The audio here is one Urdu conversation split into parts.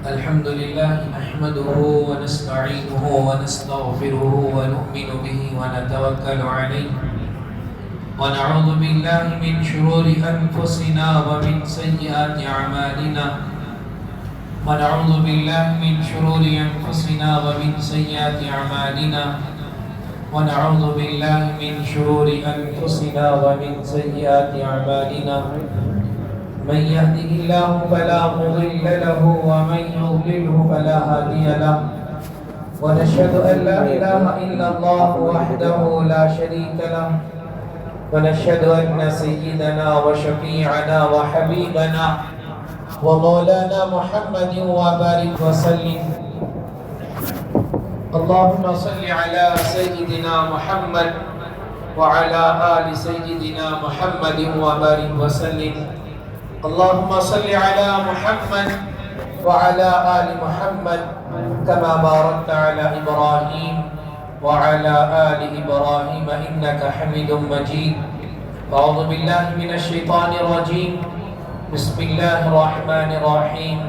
الحمد لله نحمده ونستعينه ونستغفره ونؤمن به ونتوكل عليه ونعوذ بالله من شرور أنفسنا ومن سيئات أعمالنا ونعوذ بالله من شرور أنفسنا ومن سيئات أعمالنا ونعوذ بالله من شرور أنفسنا ومن سيئات أعمالنا من يهده الله فلا مضل له ومن يضلله فلا هادي له ونشهد أن لا إله إلا الله وحده لا شريك له ونشهد أن سيدنا وشفيعنا وحبيبنا ومولانا محمد وبارك وسلم اللهم صل على سيدنا محمد وعلى آل سيدنا محمد وبارك وسلم اللهم صل على محمد وعلى آل محمد كما باركت على إبراهيم وعلى آل إبراهيم إنك حميد مجيد أعوذ بالله من الشيطان الرجيم بسم الله الرحمن الرحيم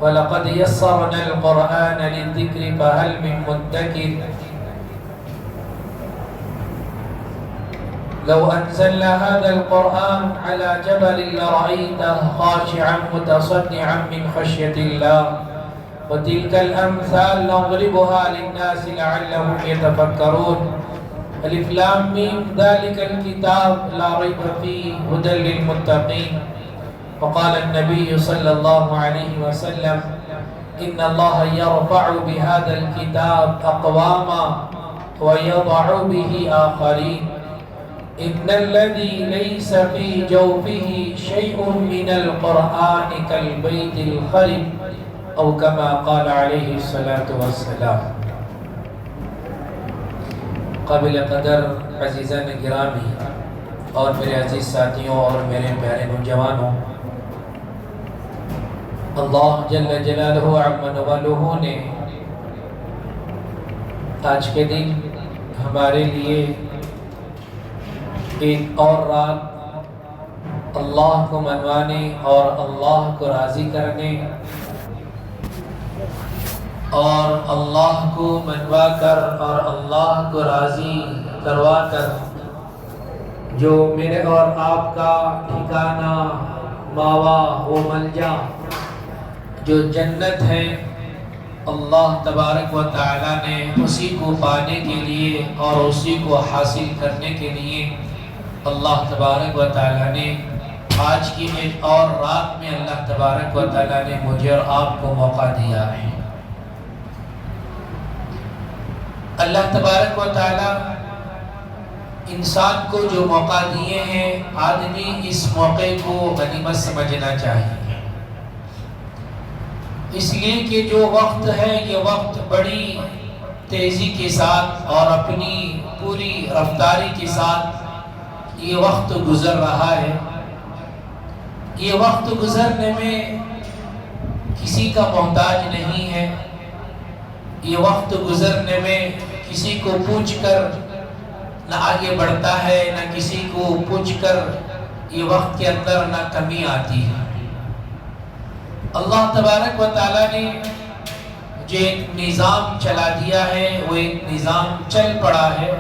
ولقد يسرنا القرآن للذكر فهل من مدكر لو أنزلنا هذا القرآن على جبل لرأيته خاشعا متصدعا من خشية الله وتلك الأمثال نضربها للناس لعلهم يتفكرون ألف لام ميم ذلك الكتاب لا ريب فيه هدى للمتقين وقال النبي صلى الله عليه وسلم إن الله يرفع بهذا الكتاب أقواما ويضع به آخرين إن الذي ليس في جوفه شيء من القرآن كالبيت الخرب أو كما قال عليه الصلاة والسلام. قابل قدر عزیزان گرامی اور میرے عزیز ساتھیوں اور میرے پیارے نوجوانوں، اللہ جل جلالہ عز وجلہ نے آج کے دن ہمارے لیے ایک اور رات اللہ کو منوانے اور اللہ کو راضی کرنے اور اللہ کو منوا کر اور اللہ کو راضی کروا کر جو میرے اور آپ کا ٹھکانہ ماوا و ملجا جو جنت ہے، اللہ تبارک و تعالی نے اسی کو پانے کے لیے اور اسی کو حاصل کرنے کے لیے اللہ تبارک و تعالی نے آج کی ایک اور رات میں اللہ تبارک و تعالی نے مجھے اور آپ کو موقع دیا ہے۔ اللہ تبارک و تعالی انسان کو جو موقع دیے ہیں، آدمی اس موقع کو غنیمت سمجھنا چاہیے، اس لیے کہ جو وقت ہے یہ وقت بڑی تیزی کے ساتھ اور اپنی پوری رفتاری کے ساتھ یہ وقت گزر رہا ہے۔ یہ وقت گزرنے میں کسی کا محتاج نہیں ہے، یہ وقت گزرنے میں کسی کو پوچھ کر نہ آگے بڑھتا ہے، نہ کسی کو پوچھ کر یہ وقت کے اندر نہ کمی آتی ہے۔ اللہ تبارک و تعالی نے جو ایک نظام چلا دیا ہے وہ ایک نظام چل پڑا ہے،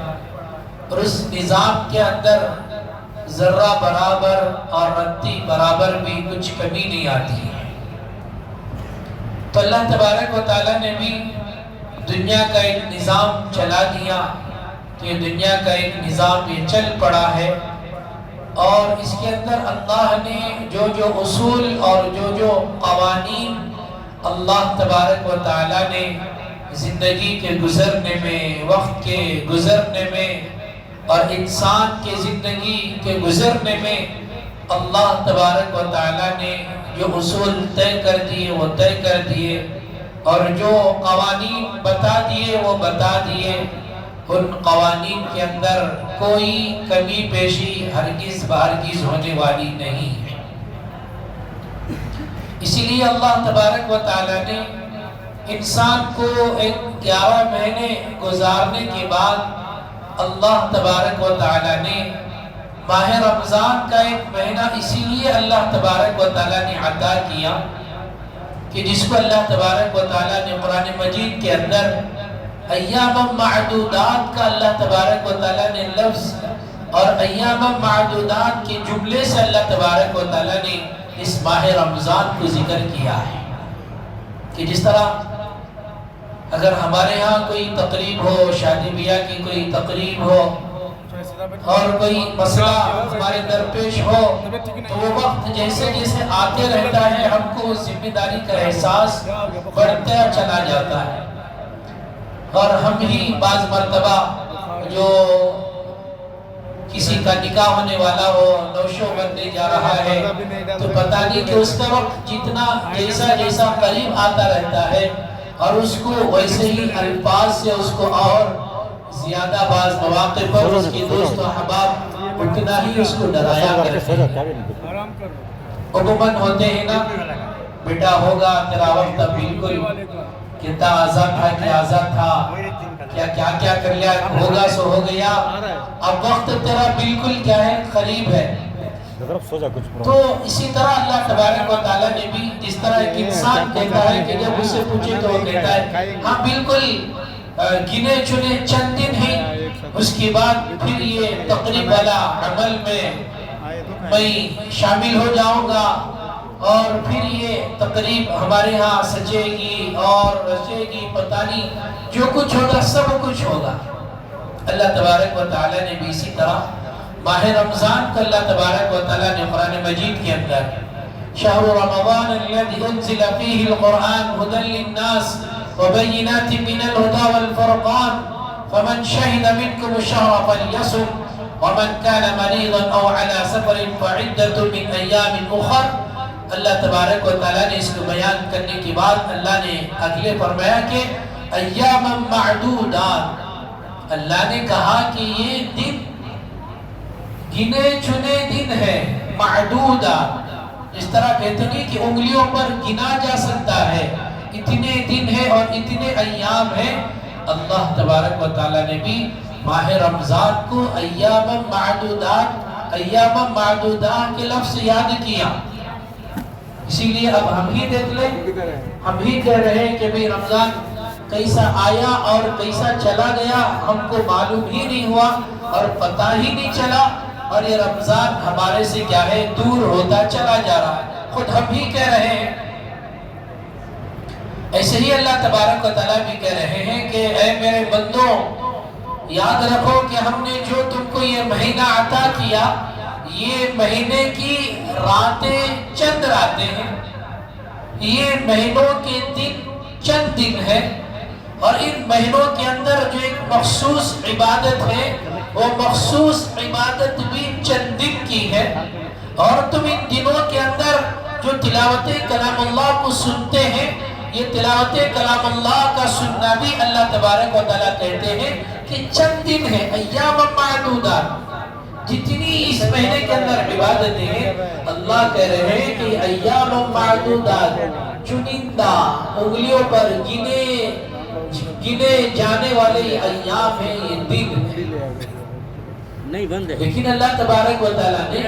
اور اس نظام کے اندر ذرہ برابر اور رتی برابر بھی کچھ کمی نہیں آتی ہے۔ تو اللہ تبارک و تعالی نے بھی دنیا کا ایک نظام چلا دیا کہ دنیا کا ایک نظام یہ چل پڑا ہے، اور اس کے اندر اللہ نے جو جو اصول اور جو جو قوانین اللہ تبارک و تعالی نے زندگی کے گزرنے میں، وقت کے گزرنے میں اور انسان کے زندگی کے گزرنے میں اللہ تبارک و تعالی نے جو اصول طے کر دیے وہ طے کر دیے، اور جو قوانین بتا دیے وہ بتا دیے۔ ان قوانین کے اندر کوئی کمی بیشی ہرگز بہرگز ہونے والی نہیں ہے۔ اسی لیے اللہ تبارک و تعالی نے انسان کو ایک 11 مہینے گزارنے کے بعد اللہ تبارک و تعالی نے ماہ رمضان کا ایک مہینہ اسی لیے اللہ تبارک و تعالی نے عطا کیا کہ جس کو اللہ تبارک و تعالیٰ نے قرآن مجید کے اندر ایام معدودات کا اللہ تبارک و تعالیٰ نے لفظ اور ایام معدودات کے جملے سے اللہ تبارک و تعالیٰ نے اس ماہ رمضان کو ذکر کیا ہے کہ جس طرح اگر ہمارے ہاں کوئی تقریب ہو، شادی بیاہ کی کوئی تقریب ہو اور کوئی مسئلہ ہمارے درپیش ہو تو وہ وقت جیسے جیسے آتے رہتا ہے ہم کو ذمہ داری کا احساس بڑھتا چلا جاتا ہے، اور ہم ہی بعض مرتبہ جو کسی کا نکاح ہونے والا ہو، نوشو بننے جا رہا ہے تو پتہ نہیں کہ اس کا وقت جتنا جیسا قریب آتا رہتا ہے اور اس کو ویسے ہی الفاظ سے اس کو اور زیادہ بعض مواقع پر اس کی دوست و احباب اتنا ہی اس کو ڈرایا کرتے ہیں۔ عموماً ہوتے ہیں نا، بیٹا ہوگا تیرا وقت بالکل کتنا آزاد تھا، کیا آزاد تھا، کیا کر لیا، ہوگا سو ہو گیا، اب وقت تیرا بالکل کیا ہے، قریب ہے۔ تو اسی طرح اللہ تبارک و تعالیٰ نے بھی جس طرح ایک انسان کہتا ہے کہ جب اسے پوچھے تو وہ کہتا ہے ہاں بالکل گنے چنے چند دن ہیں، اس کے بعد پھر یہ تقریب والا عمل میں شامل ہو جاؤں گا اور پھر یہ تقریب ہمارے ہاں سجے گی اور رچے گی، پتہ نہیں جو کچھ ہوگا سب کچھ ہوگا۔ اللہ تبارک و تعالیٰ نے بھی اسی طرح ماہ رمضان کو اللہ تبارک و تعالیٰ نے قرآن مجید کے اندر شہر رمضان الذي انزل فيه القرآن هدى للناس وبينات من الهدى والفرقان فمن شهد منكم الشهر فليصم ومن كان مريضا او على سفر فعدة من ايام اخر۔ اللہ تبارک و تعالیٰ نے اس کو بیان کرنے کے بعد اللہ نے اگلے فرمایا کہ ایام معدودات، اللہ نے کہا کہ یہ دن گنے چنے دن ہے، معدودہ، اس طرح کہتے ہیں کہ انگلیوں پر گنا جا سکتا ہے، اتنے دن ہے اور اتنے ایام ہیں۔ اللہ تبارک و تعالیٰ نے بھی ماہ رمضان کو ایام معدودات کے لفظ یاد کیا، اسی لیے اب ہم ہی دیکھ لیں، ہم ہی کہہ رہے ہیں کہ بھی رمضان کیسا آیا اور کیسا چلا گیا ہم کو معلوم ہی نہیں ہوا اور پتہ ہی نہیں چلا، اور یہ رمضان ہمارے سے کیا ہے، دور ہوتا چلا جا رہا ہے، خود ہم ہی کہہ رہے ہیں۔ ایسے ہی اللہ تبارک و تعالیٰ بھی کہہ رہے ہیں کہ اے میرے بندوں، یاد رکھو کہ ہم نے جو تم کو یہ مہینہ عطا کیا، یہ مہینے کی راتیں چند راتیں ہیں، یہ مہینوں کے دن چند دن ہے، اور ان مہینوں کے اندر جو ایک مخصوص عبادت ہے وہ مخصوص عبادت بھی چند دن کی ہے، اور تم ان دنوں کے اندر جو تلاوت کلام اللہ کو سنتے ہیں، یہ تلاوت کلام اللہ کا سننا بھی اللہ تبارک و تعالیٰ کہتے ہیں کہ چند دن ہے، ایام معدودات، جتنی اس مہینے کے اندر عبادتیں ہیں اللہ کہہ رہے ہیں کہ ایام معدودات، چنندہ انگلیوں پر گنے جانے والے ایام ہیں، یہ دن ہے، لیکن اللہ تبارک و تعالیٰ نے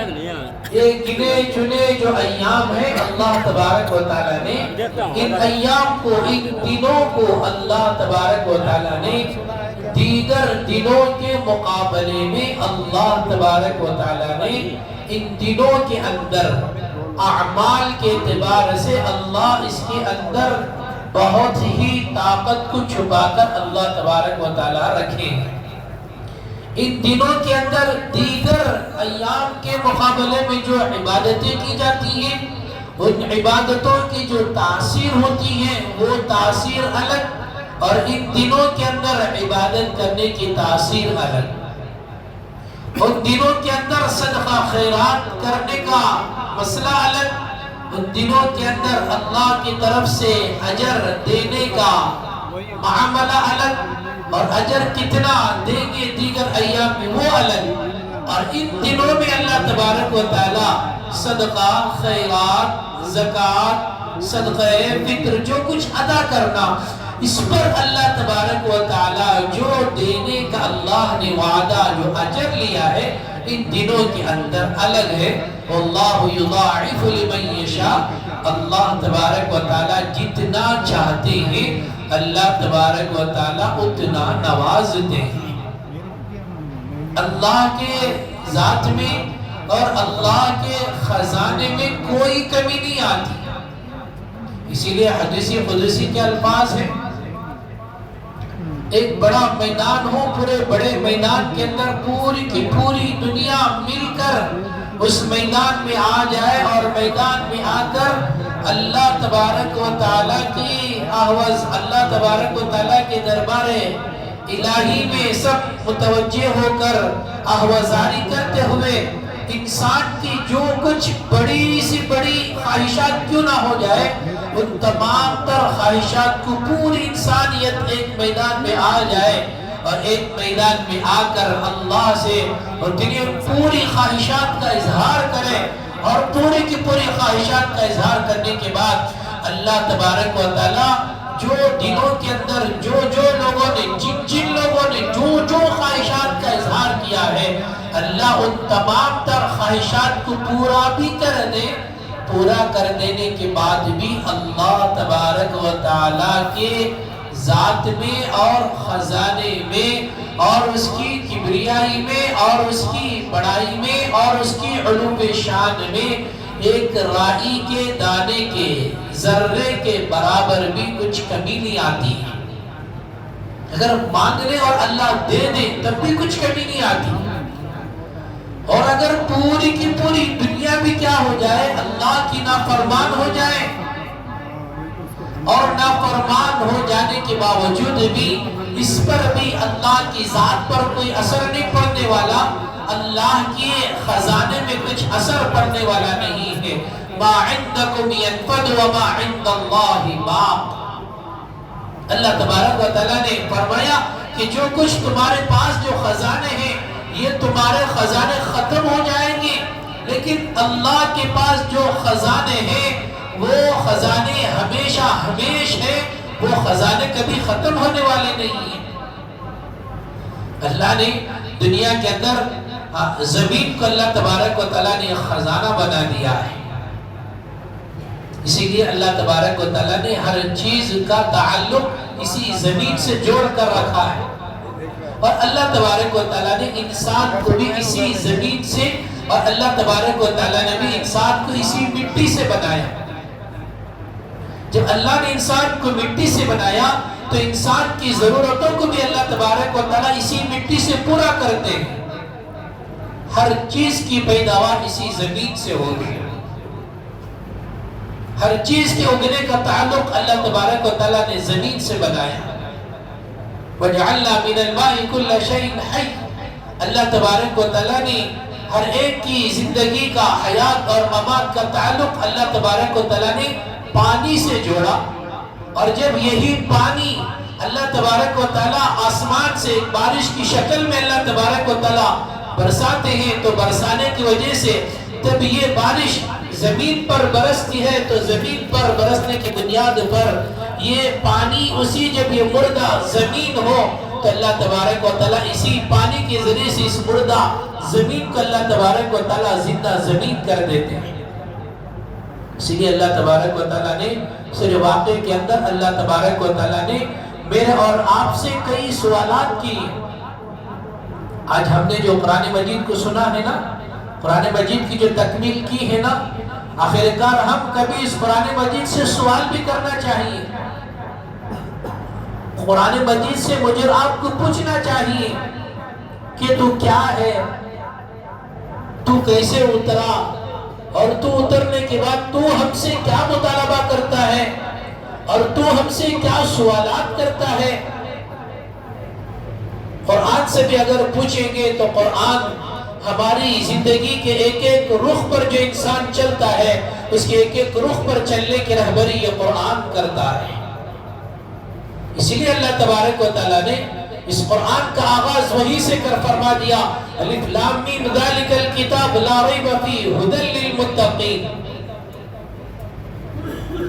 یہ گنے چنے جو ایام ہیں، اللہ تبارک و تعالیٰ نے ان ایام کو، ان دنوں کو اللہ تبارک و تعالیٰ نے دیگر دنوں کے مقابلے میں اللہ تبارک و تعالیٰ نے ان دنوں کے اندر اعمال کے اعتبار سے اللہ اس کے اندر بہت ہی طاقت کو چھپا کر اللہ تبارک و تعالیٰ رکھے ہیں۔ ان دنوں کے اندر دیگر ایام کے مقابلے میں جو عبادتیں کی جاتی ہیں، ان عبادتوں کی جو تاثیر ہوتی ہے وہ تاثیر الگ، اور ان دنوں کے اندر عبادت کرنے کی تاثیر الگ، ان دنوں کے اندر صدقہ خیرات کرنے کا مسئلہ الگ، ان دنوں کے اندر اللہ کی طرف سے اجر دینے کا معاملہ الگ، اور اجر کتنا دیں گے دیگر ایام میں وہ الگ، اور ان دنوں میں اللہ تبارک و تعالیٰ صدقہ خیرات، زکوٰۃ، صدقہ فطر جو کچھ ادا کرنا، اس پر اللہ تبارک و تعالیٰ جو دینے کا اللہ نے وعدہ جو اجر لیا ہے ان دنوں کے اندر الگ ہے۔ واللہ یضاعف لمن یشاء، اللہ تبارک و تعالیٰ جتنا چاہتے ہیں اللہ تبارک و تعالیٰ اتنا نوازتے ہیں۔ اللہ کے ذات میں اور اللہ کے خزانے میں کوئی کمی نہیں آتی۔ اسی لیے حدیث قدسی کے الفاظ ہیں، ایک بڑا میدان ہو، پورے بڑے میدان کے اندر پوری کی پوری دنیا مل کر اس میدان میں آ جائے اور میدان میں آ کر اللہ تبارک و تعالیٰ کی آواز، اللہ تبارک و تعالیٰ کے دربار الہی میں سب متوجہ ہو کر آوازاری کرتے ہوئے انسان کی جو کچھ بڑی سی بڑی خواہشات کیوں نہ ہو جائے، ان تمام تر خواہشات کو پوری انسانیت ایک میدان میں آ جائے اور ایک میدان میں آ کر اللہ سے اور پوری خواہشات کا اظہار کرے، اور پوری کی پوری خواہشات کا اظہار کرنے کے بعد اللہ تبارک و تعالیٰ جو دلوں کے اندر جو لوگوں نے جن لوگوں نے جو خواہشات کا اظہار کیا ہے، اللہ ان تمام تر خواہشات کو پورا بھی کر دے۔ پورا کر دینے کے بعد بھی اللہ تبارک و تعالیٰ کے ذات میں اور خزانے میں اور اس کی کبریائی میں اور اس کی بڑائی میں اور اس کی علو شان میں ایک رائی کے دانے کے ذرے کے برابر بھی کچھ کمی نہیں آتی ہے۔ اگر مانگ لے اور اللہ دے دے تب بھی کچھ کمی نہیں آتی، اور اگر پوری کی پوری دنیا بھی کیا ہو جائے، اللہ کی نافرمان ہو جائے، اور نافرمان ہو جانے کے باوجود بھی اس پر بھی اللہ کی ذات پر کوئی اثر نہیں پڑنے والا، اللہ کے خزانے میں کچھ اثر پڑنے والا نہیں ہے۔ ما عندکم ینفد وما عند اللہ باق۔ اللہ تبارک و تعالیٰ نے فرمایا کہ جو کچھ تمہارے پاس جو خزانے ہیں یہ تمہارے خزانے ختم ہو جائیں گے، لیکن اللہ کے پاس جو خزانے ہیں وہ خزانے ہمیشہ ہمیش ہیں، وہ خزانے کبھی ختم ہونے والے نہیں ہیں۔ اللہ نے دنیا کے اندر زمین کو اللہ تبارک و تعالیٰ نے خزانہ بنا دیا ہے، اسی لیے اللہ تبارک و تعالیٰ نے ہر چیز کا تعلق اسی زمین سے جوڑ کر رکھا ہے، اور اللہ تبارک و تعالیٰ نے انسان کو بھی اسی زمین سے، اور اللہ تبارک و تعالیٰ نے بھی انسان کو اسی مٹی سے بنایا۔ جب اللہ نے انسان کو مٹی سے بنایا تو انسان کی ضرورتوں کو بھی اللہ تبارک و تعالیٰ اسی مٹی سے پورا کرتے ہیں۔ ہر چیز کی پیداوار اسی زمین سے ہوگی، ہر چیز کے اگنے کا تعلق اللہ تبارک و تعالیٰ نے زمین سے بنایا۔ وَجَعَلْنَا مِنَ الْمَاءِ كُلَّ شَيْءٍ حَيٍّ۔ اللہ تبارک و تعالیٰ نے ہر ایک کی زندگی کا، حیات اور ممات کا تعلق اللہ تبارک و تعالیٰ نے پانی سے جوڑا، اور جب یہی پانی اللہ تبارک و تعالیٰ آسمان سے بارش کی شکل میں اللہ تبارک و تعالیٰ برساتے ہیں، تو برسانے کی وجہ سے جب یہ بارش زمین پر برستی ہے تو زمین پر برسنے کی بنیاد پر یہ پانی اسی جب یہ مردہ زمین ہو تو اللہ تبارک و تعالیٰ اسی پانی کے ذریعے سے اس مردہ زمین کو اللہ تبارک و تعالیٰ زندہ زمین کر دیتے ہیں۔ اسی لیے اللہ تبارک و تعالیٰ نے سورہ واقعہ کے اندر اللہ تبارک و تعالیٰ نے میرے اور آپ سے کئی سوالات کی۔ آج ہم نے جو قرآن مجید کو سنا ہے نا، قرآن مجید کی جو تکمیل کی ہے نا، آخرکار ہم کبھی اس قرآن مجید سے سوال بھی کرنا چاہیے۔ قرآن مجید سے مجھے آپ کو پوچھنا چاہیے کہ تو کیا ہے، تو کیسے اترا، اور تو اترنے کے بعد تو ہم سے کیا مطالبہ کرتا ہے، اور تو ہم سے کیا سوالات کرتا ہے۔ قرآن سے بھی اگر پوچھیں گے تو قرآن ہماری زندگی کے ایک ایک رخ پر جو انسان چلتا ہے اس کے ایک ایک رخ پر چلنے کی رہبری یہ قرآن کرتا ہے۔ اسی لیے اللہ تبارک و تعالیٰ نے اس قرآن کا آغاز وہی سے کر فرما دیا، الف لام میم ذالک الکتاب لا ریب فیہ ھدی للمتقین۔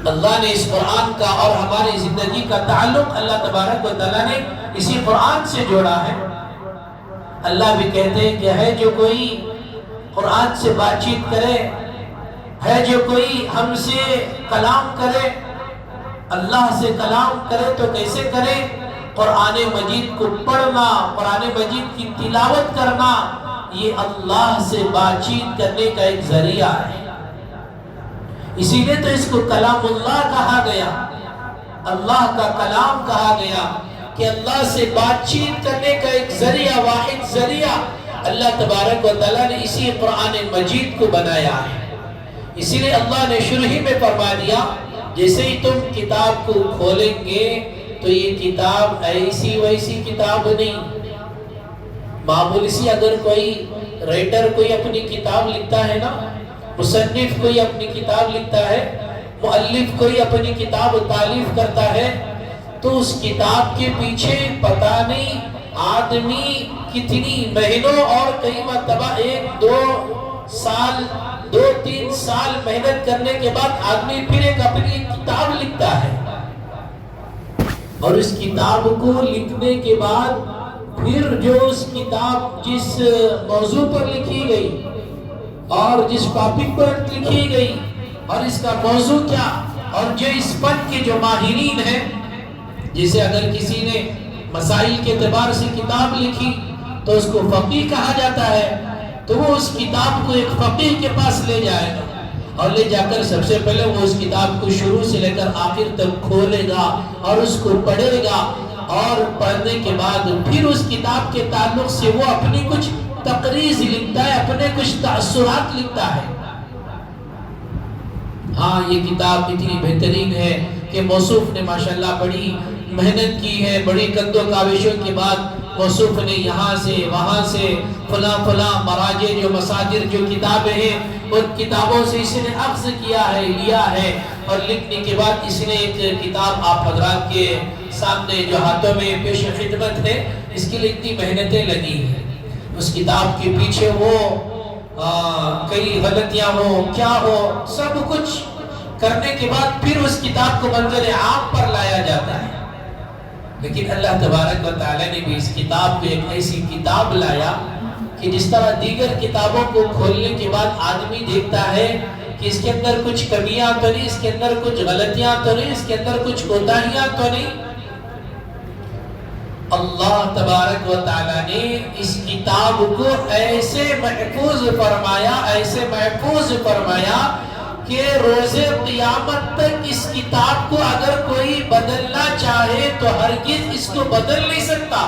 اللہ نے اس قرآن کا اور ہماری زندگی کا تعلق اللہ تبارک و تعالیٰ نے اسی قرآن سے جوڑا ہے۔ اللہ بھی کہتے ہیں کہ ہے جو کوئی قرآن سے بات چیت کرے، ہے جو کوئی ہم سے کلام کرے، اللہ سے کلام کرے تو کیسے کرے؟ قرآن مجید کو پڑھنا، قرآن مجید کی تلاوت کرنا، یہ اللہ سے بات چیت کرنے کا ایک ذریعہ ہے۔ اسی لیے تو اس کو کلام اللہ کہا گیا، اللہ کا کلام کہا گیا، کہ اللہ سے بات چیت کرنے کا ایک ذریعہ، واحد ذریعہ اللہ تبارک و تعالیٰ نے اسی قرآن مجید کو بنایا ہے۔ اسی لیے اللہ نے شروع ہی میں فرما دیا، جیسے ہی تم کتاب کو کھولیں گے تو یہ کتاب ایسی ویسی کتاب نہیں۔ معمولی سی اگر کوئی رائٹر کوئی اپنی کتاب لکھتا ہے نا، مصنف کوئی اپنی کتاب لکھتا ہے، مؤلف کوئی اپنی کتاب تالیف کرتا ہے، تو اس کتاب کے پیچھے پتہ نہیں آدمی کتنی مہینوں اور کئی مرتبہ 2-3 سال محنت کرنے کے بعد آدمی پھر ایک اپنی کتاب لکھتا ہے، اور اس کتاب کو لکھنے کے بعد پھر جو اس کتاب جس موضوع پر لکھی گئی اور جس ٹاپک پر لکھی گئی اور اس کا موضوع کیا، اور جو اس فن کے جو ماہرین ہیں، جسے اگر کسی نے مسائل کے اعتبار سے کتاب لکھی تو اس کو فقیہ کہا جاتا ہے، تو وہ اس کتاب کو ایک فقیہ کے پاس لے جائے گا، اور لے جا کر سب سے پہلے وہ اس کتاب کو شروع سے لے کر آخر تک کھولے گا اور اس کو پڑھے گا، اور پڑھنے کے بعد پھر اس کتاب کے تعلق سے وہ اپنی کچھ تقریض لکھتا ہے، اپنے کچھ تأثرات لکھتا ہے۔ ہاں یہ کتاب اتنی بہترین ہے کہ موصوف نے ماشاءاللہ بڑی محنت کی ہے، بڑی قد و کاوشوں کے بعد موصوف نے یہاں سے وہاں سے فلاں مراجع جو مصادر جو کتابیں ہیں ان کتابوں سے اس نے اخذ کیا ہے، لیا ہے، اور لکھنے کے بعد اس نے ایک کتاب آپ حضرات کے سامنے جو ہاتھوں میں پیش خدمت ہے، اس کے لیے اتنی محنتیں لگی ہیں۔ اس کتاب کے پیچھے وہ کئی غلطیاں ہو کیا ہو سب کچھ کرنے کے بعد پھر اس کتاب کو منظر عام پر لایا جاتا ہے، لیکن اللہ تبارک و تعالیٰ نے بھی اس کتاب کو ایک ایسی کتاب لایا کہ جس طرح دیگر کتابوں کو کھولنے کے بعد آدمی دیکھتا ہے کہ اس کے اندر کچھ کمیاں تو نہیں، اس کے اندر کچھ غلطیاں تو نہیں، اس کے اندر کچھ کوتاہیاں تو نہیں، اللہ تبارک و تعالیٰ نے اس کتاب کو ایسے محفوظ فرمایا کہ روز قیامت تک اس کتاب کو اگر کوئی بدلنا چاہے تو ہرگز اس کو بدل نہیں سکتا۔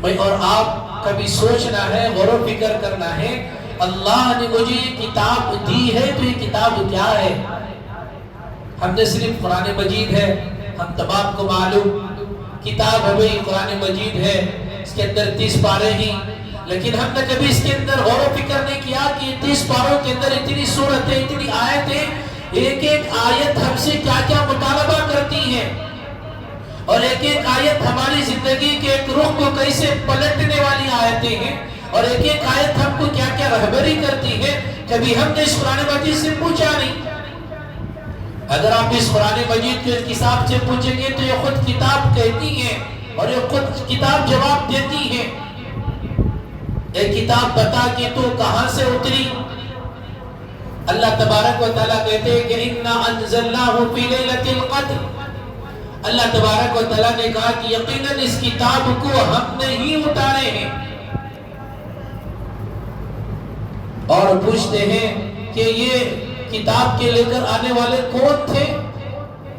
اور آپ کبھی سوچنا ہے، غور و فکر کرنا ہے، اللہ نے مجھے یہ کتاب دی ہے تو یہ کتاب کیا ہے؟ ہم نے صرف قرآن مجید ہے، ہم تمام کو معلوم کتاب ہے بھئی قرآن مجید ہے، اس کے اندر 30 پارے ہیں، لیکن ہم نے کبھی اس کے اندر غور و فکر نہیں کیا کہ 30 پاروں کے اندر اتنی سورتیں، اتنی آیتیں، ایک آیت ہم سے کیا کیا مطالبہ کرتی ہیں، اور ایک آیت ہماری زندگی کے ایک رخ کو کیسے پلٹنے والی آیتیں ہیں، اور ایک آیت ہم کو کیا کیا رہبری کرتی ہے، کبھی ہم نے اس قرآن مجید سے پوچھا نہیں۔ اگر آپ اس قرآن مجید کو اس کتاب سے پوچھیں گے تو یہ خود کتاب کہتی ہے اور یہ خود کتاب جواب دیتی ہے۔ ایک کتاب بتا کہ تو کہاں سے اتری؟ اللہ تبارک و تعالیٰ کہتے ہیں کہ اِنَّا أَنزَلْنَاهُ فِي لَيْلَةِ الْقَدْرِ، اللہ تبارک و تعالیٰ نے کہا کہ یقیناً اس کتاب کو ہم نے ہی اتارے ہیں، اور پوچھتے ہیں کہ یہ کتاب کے لے کر آنے والے کون تھے؟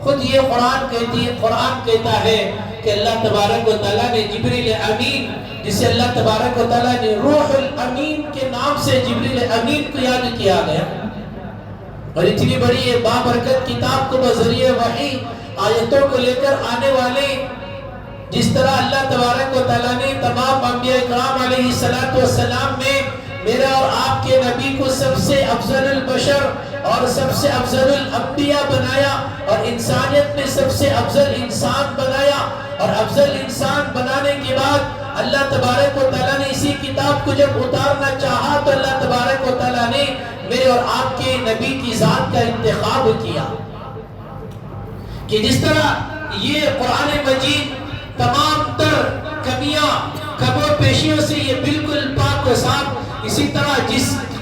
خود یہ قرآن کہتا ہے کہ اللہ تبارک و تعالیٰ نے جبریل امین، جسے اللہ تبارک و تعالیٰ نے روح الامین کے نام سے جبریل امین کو یاد کیا گیا، اور اتنی بڑی یہ بابرکت کتاب کو بذریعہ وحی آیتوں کو لے کر آنے والے، جس طرح اللہ تبارک و تعالیٰ نے تمام انبیاء اکرام علیہ السلام میں میرا اور آپ کے نبی کو سب سے افضل البشر اور سب سے افضل الانبیاء بنایا، اور انسانیت میں سب سے افضل انسان بنایا، اور افضل انسان بنانے کے بعد اللہ تبارک و تعالیٰ نے اسی کتاب کو جب اتارنا چاہا تو اللہ تبارک و تعالیٰ نے میرے اور آپ کے نبی کی ذات کا انتخاب کیا، کہ جس طرح یہ قرآن مجید تمام تر کمیاں کم و پیشیوں سے یہ بالکل پاک و صاف، اسی طرح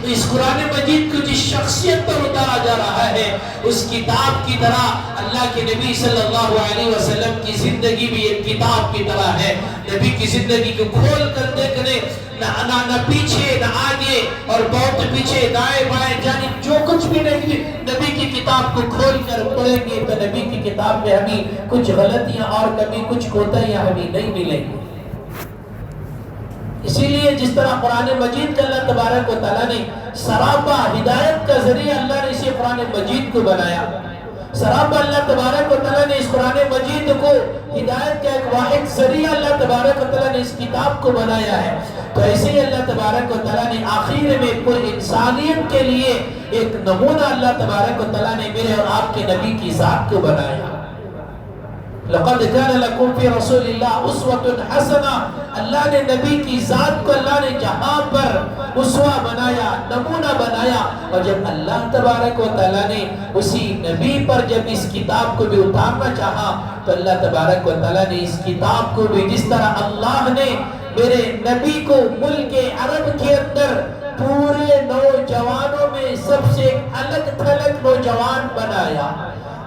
اس قرآن مجید کو جس شخصیت پر اتارا جا رہا ہے اس کتاب کی طرح اللہ کے نبی صلی اللہ علیہ وسلم کی زندگی بھی ایک کتاب کی طرح ہے. نبی کی زندگی کو کھول کر دیکھنے نہ پیچھے نہ آگے اور بہت پیچھے دائیں بائیں جانب جو کچھ بھی نہیں, نبی کی کتاب کو کھول کر پڑھیں گے تو نبی کی کتاب میں ہمیں کچھ غلطیاں اور کبھی کچھ کوتاہیاں ہمیں نہیں ملیں گی. اسی لیے جس طرح قرآن مجید کا اللہ تبارک و تعالیٰ نے سراپا ہدایت کا ذریعہ اللہ نے اسی قرآن مجید کو بنایا. سراپا اللہ تبارک و تعالیٰ نے اس قرآن مجید کو ہدایت کا ایک واحد ذریعہ اللہ تبارک و تعالیٰ نے اس کتاب کو بنایا ہے. تو ایسے ہی اللہ تبارک و تعالیٰ نے آخر میں پوری انسانیت کے لیے ایک نمونہ اللہ تبارک و تعالیٰ نے میرے اور آپ کے نبی کی ذات کو بنایا. لقد كان لكم في رسول الله اسوة حسنة. اللہ نے نبی کی ذات کو اللہ نے جہاں پر اسوہ بنایا, نمونہ بنایا. اور جب اللہ تبارک و تعالیٰ نے اسی نبی پر جب اس کتاب کو بھی اتارنا چاہا تو اللہ تبارک و تعالیٰ نے اس کتاب کو بھی جس طرح اللہ نے میرے نبی کو ملک عرب کے اندر پورے نوجوانوں میں سب سے الگ تھلگ نوجوان بنایا.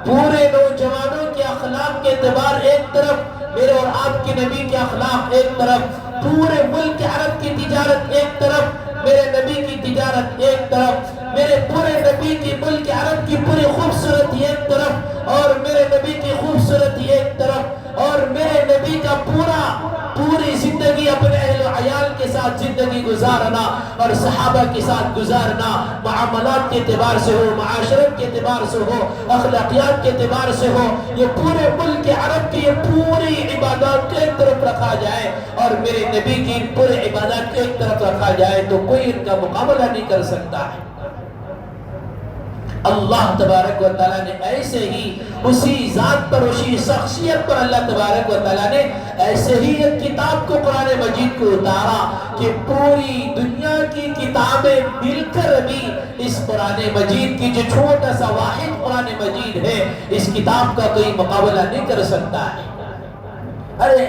پورے نوجوانوں کے اخلاق کے اعتبار ایک طرف, میرے اور آپ کے نبی کے اخلاق ایک طرف, پورے ملک عرب کی تجارت ایک طرف, میرے نبی کی تجارت ایک طرف, میرے پورے نبی کی ملک عرب کی پوری خوبصورتی ایک طرف اور میرے نبی کی خوبصورتی ایک طرف اور میرے نبی کا پوری زندگی اپنے اہل و عیال کے ساتھ زندگی گزارنا اور صحابہ کے ساتھ گزارنا, معاملات کے اعتبار سے ہو, معاشرت کے اعتبار سے ہو, اخلاقیات کے اعتبار سے ہو, یہ پورے ملک عرب کی یہ پوری عبادات کو ایک طرف رکھا جائے اور میرے نبی کی پورے عبادات کو ایک طرف رکھا جائے تو کوئی ان کا مقابلہ نہیں کر سکتا ہے. اللہ تبارک و تعالیٰ نے ایسے ہی اسی ذات پر اسی شخصیت پر اللہ تبارک و تعالیٰ نے ایسے ہی ایک کتاب کو قرآن مجید کو اتارا کہ پوری دنیا کی کتابیں مل کر بھی اس قرآن مجید کی جو چھوٹا سا واحد قرآن مجید ہے اس کتاب کا کوئی مقابلہ نہیں کر سکتا ہے. ارے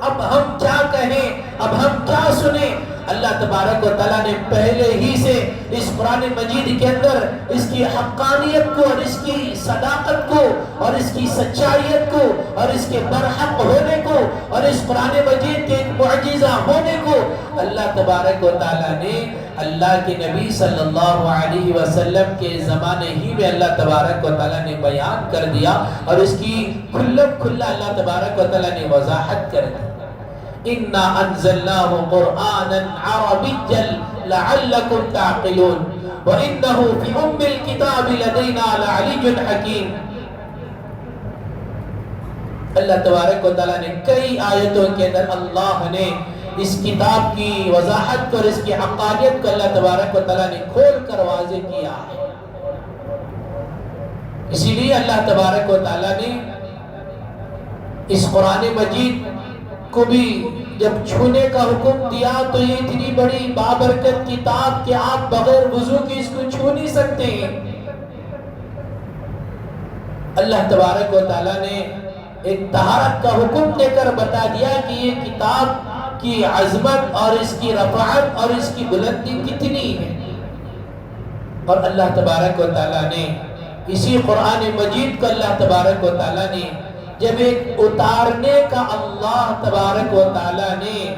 اب ہم کیا کہیں, اب ہم کیا سنیں. اللہ تبارک و تعالیٰ نے پہلے ہی سے اس قرآن مجید کے اندر اس کی حقانیت کو اور اس کی صداقت کو اور اس کی سچائیت کو اور اس کے برحق ہونے کو اور اس قرآن مجید کے ایک معجزہ ہونے کو اللہ تبارک و تعالیٰ نے اللہ کے نبی صلی اللہ علیہ وسلم کے زمانے ہی میں اللہ تبارک و تعالیٰ نے بیان کر دیا اور اس کی کھلم کھلا اللہ تبارک و تعالیٰ نے وضاحت کر دی. اِنَّا أَنزَلْنَاهُ قُرْآنًا عَرَبِيًّا لَعَلَّكُمْ تَعْقِلُونَ وَإِنَّهُ فِي أُمِّ الْكِتَابِ لَدَيْنَا لَعَلِيٌّ حَكِيمٌ. اللہ تبارک و تعالیٰ نے کئی آیتوں کے اندر اللہ نے اس کتاب کی وضاحت اور اس کی حقانیت کو اللہ تبارک و تعالیٰ نے کھول کر واضح کیا ہے. اسی لیے اللہ تبارک و تعالیٰ نے اس قرآن مجید کو بھی جب چھونے کا حکم دیا تو یہ اتنی بڑی بابرکت کتاب کہ آپ بغیر وضو کی اس کو چھو نہیں سکتے ہیں. اللہ تبارک و تعالیٰ نے ایک طہارت کا حکم دے کر بتا دیا کہ یہ کتاب کی عظمت اور اس کی رفعت اور اس کی بلندی کتنی ہے. اور اللہ تبارک و تعالیٰ نے اسی قرآن مجید کو اللہ تبارک و تعالیٰ نے جب ایک اتارنے کا اللہ تبارک و تعالیٰ نے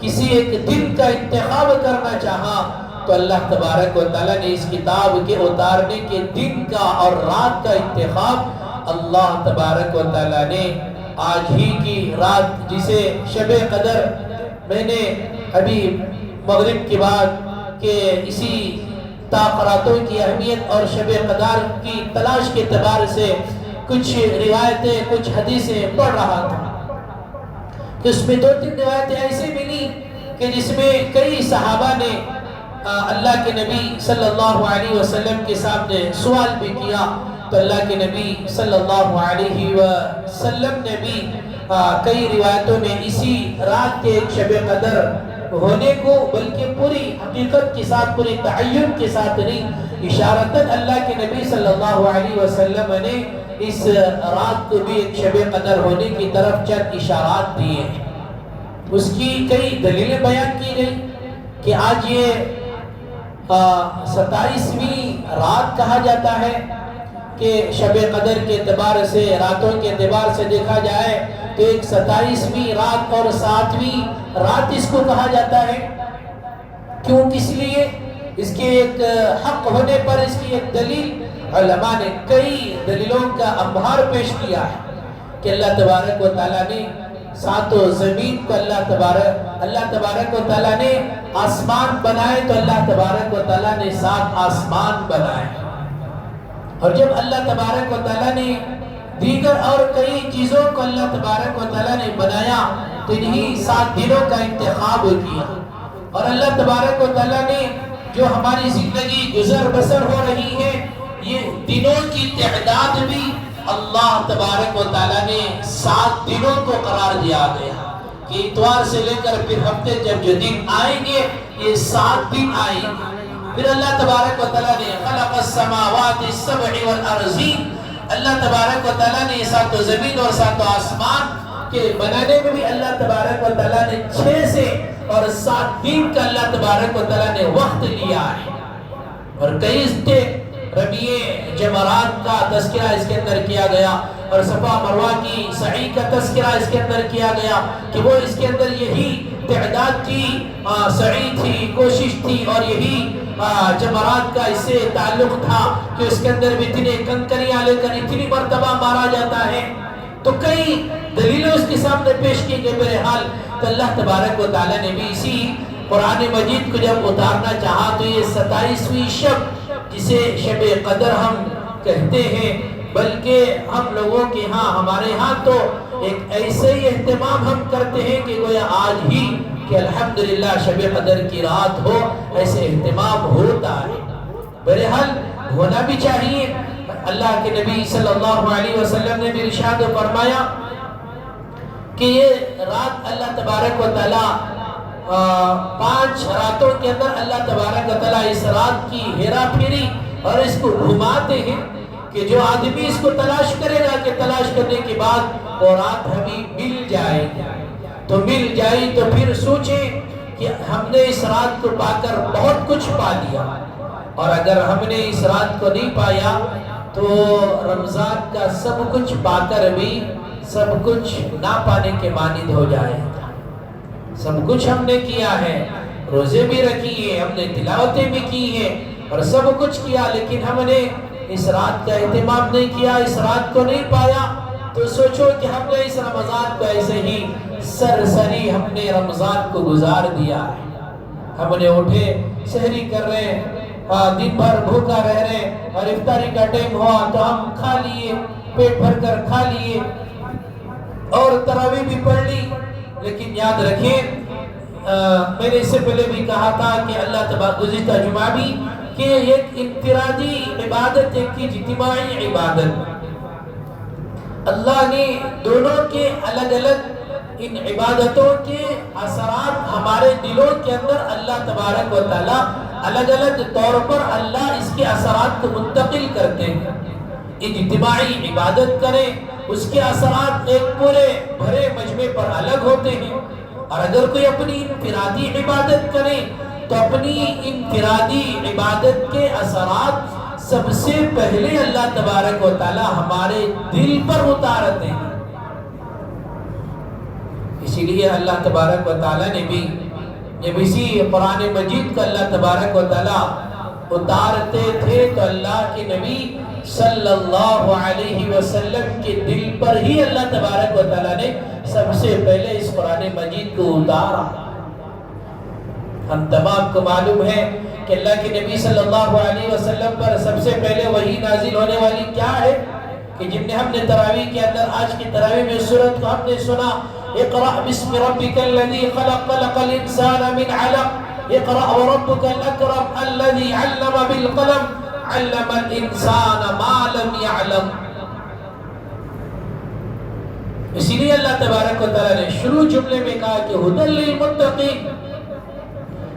کسی ایک دن کا انتخاب کرنا چاہا تو اللہ تبارک و تعالیٰ نے اس کتاب کے اتارنے کے دن کا اور رات کا انتخاب اللہ تبارک و تعالیٰ نے آج ہی کی رات جسے شب قدر میں نے ابھی مغرب کے بعد کہ اسی تاخراتوں کی اہمیت اور شب قدر کی تلاش کے اعتبار سے کچھ روایتیں کچھ حدیثیں پڑھ رہا تھا کہ اس میں 2-3 روایتیں ایسے ملی کہ جس میں کئی صحابہ نے اللہ کے نبی صلی اللہ علیہ وسلم کے سامنے سوال بھی کیا تو اللہ کے نبی صلی اللہ علیہ وسلم نے بھی کئی روایتوں میں اسی رات کے ایک شب قدر ہونے کو بلکہ پوری حقیقت کے ساتھ پوری تعین کے ساتھ نہیں اشارتاً اللہ کے نبی صلی اللہ علیہ وسلم نے اس رات کو بھی ایک شب قدر ہونے کی طرف چند اشارات دیے ہیں. اس کی کئی دلیلیں بیان کی گئی. کہ آج یہ 27ویں رات کہا جاتا ہے کہ شب قدر کے اعتبار سے، راتوں کے اعتبار سے دیکھا جائے تو ایک 27ویں رات اور 7ویں رات اس کو کہا جاتا ہے۔ کیوں؟ کس لیے؟ اس کے ایک حق ہونے پر اس کی ایک دلیل علماء نے کئی دلیلوں کا انبار پیش کیا ہے کہ اللہ تبارک و تعالیٰ نے ساتوں زمین کو اللہ تبارک و تعالیٰ نے آسمان بنائے تو اللہ تبارک و تعالیٰ نے 7 آسمان بنائے، اور جب اللہ تبارک و تعالیٰ نے دیگر اور کئی چیزوں کو اللہ تبارک و تعالیٰ نے بنایا تو انہی 7 دنوں کا انتخاب کیا، اور اللہ تبارک و تعالیٰ نے جو ہماری زندگی گزر بسر ہو رہی ہے یہ دنوں کی تعداد بھی اللہ تبارک و تعالیٰ نے 7 دنوں کو قرار دیا گیا کہ اتوار سے لے کر پھر ہفتے جب جو دن آئیں گے یہ 7 دن آئیں گے۔ پھر اللہ تبارک و تعالیٰ نے خلق السماوات السبع والارضین، اللہ تبارک و تعالیٰ نے 7 زمین اور 7 آسمان کے بنانے میں بھی اللہ تبارک و تعالیٰ نے 6 سے اور 7 دن کا اللہ تبارک و تعالیٰ نے وقت لیا ہے، اور کئی استے رمیے جمرات کا تذکرہ اس کے اندر کیا گیا، اور صفا مروہ کی سعی کا تذکرہ اس کے اندر کیا گیا کہ وہ اس کے اندر یہی تعداد کی سعی تھی، کوشش تھی، اور یہی جمرات کا اس سے تعلق تھا کہ اس کے اندر بھی اتنے کنکریاں لے کر اتنی مرتبہ مارا جاتا ہے۔ تو کئی دلیلیں اس کے سامنے پیش کی گئی۔ بہرحال تو اللہ تبارک و تعالیٰ نے بھی اسی قرآن مجید کو جب اتارنا چاہا تو یہ 27ویں شب جسے شب قدر ہم کہتے ہیں، بلکہ ہم لوگوں کے ہاں، ہمارے ہاں تو ایک ایسے ہی اہتمام ہم کرتے ہیں کہ گویا آج ہی کہ الحمدللہ شب قدر کی رات ہو، ایسے اہتمام ہوتا ہے۔ بہرحال ہونا بھی چاہیے۔ اللہ کے نبی صلی اللہ علیہ وسلم نے بھی ارشاد فرمایا کہ یہ رات اللہ تبارک و تعالیٰ 5 راتوں کے اندر اللہ تبارک و تعالیٰ اس رات کی ہیرا پھیری اور اس کو گھماتے ہیں کہ جو آدمی اس کو تلاش کرے گا کہ تلاش کرنے کے بعد وہ رات ہمیں مل جائے تو مل جائے تو پھر سوچیں کہ ہم نے اس رات کو پا کر بہت کچھ پا لیا، اور اگر ہم نے اس رات کو نہیں پایا تو رمضان کا سب کچھ پا کر بھی سب کچھ نہ پانے کے مانند ہو جائے گا۔ سب کچھ ہم نے کیا ہے، روزے بھی رکھی ہیں، ہم نے تلاوتیں بھی کی ہیں اور سب کچھ کیا، لیکن ہم نے اس رات کا اہتمام نہیں کیا، اس رات کو نہیں پایا، تو سوچو کہ ہم نے اس رمضان کو ایسے ہی سرسری ہم نے رمضان کو گزار دیا ہے۔ ہم نے اٹھے، سحری کر رہے، دن بھر بھوکا رہ رہے، اور افطاری کا ٹائم ہوا تو ہم کھا لیے، پیٹ بھر کر کھا لیے اور تراویح بھی پڑھ لی۔ لیکن یاد رکھیں، میں نے اس سے پہلے بھی کہا تھا کہ اللہ تبارک گزشتہ جمعہ بھی کہ ایک انفرادی عبادت، ایک کی اجتماعی عبادت، اللہ نے دونوں کے الگ الگ ان عبادتوں کے اثرات ہمارے دلوں کے اندر اللہ تبارک و تعالیٰ الگ الگ طور پر اللہ اس کے اثرات کو منتقل کرتے ہیں۔ اجتماعی عبادت کریں، اس کے اثرات ایک پورے بھرے مجمع پر الگ ہوتے ہیں، اور اگر کوئی اپنی انفرادی عبادت کرے تو اپنی انفرادی عبادت کے اثرات سب سے پہلے اللہ تبارک و تعالی ہمارے دل پر اتارتے ہیں۔ اسی لیے اللہ تبارک و تعالی نے بھی جب اسی قرآن مجید کو اللہ تبارک و تعالی اتارتے تھے تو اللہ کے نبی صلی اللہ علیہ وسلم کے دل پر ہی اللہ تبارک و تعالی نے سب سے پہلے اس قرآن مجید کو اتارا۔ ہم تمام کو معلوم ہے کہ اللہ کے نبی صلی اللہ علیہ وسلم پر سب سے پہلے وحی نازل ہونے والی کیا ہے کہ جن نے ہم نے تراویح کے اندر آج کی تراویح میں سورت کو ہم نے سنا، اقرأ بسم ربک الذی خلق خلق الانسان من علق اقرأ وربک الاکرم الذی علم بالقلم علم الانسان ما لم يعلم۔ اسی لیے اللہ تبارک و تعالی نے شروع جملے میں کہا کہ ھدی للمتقین،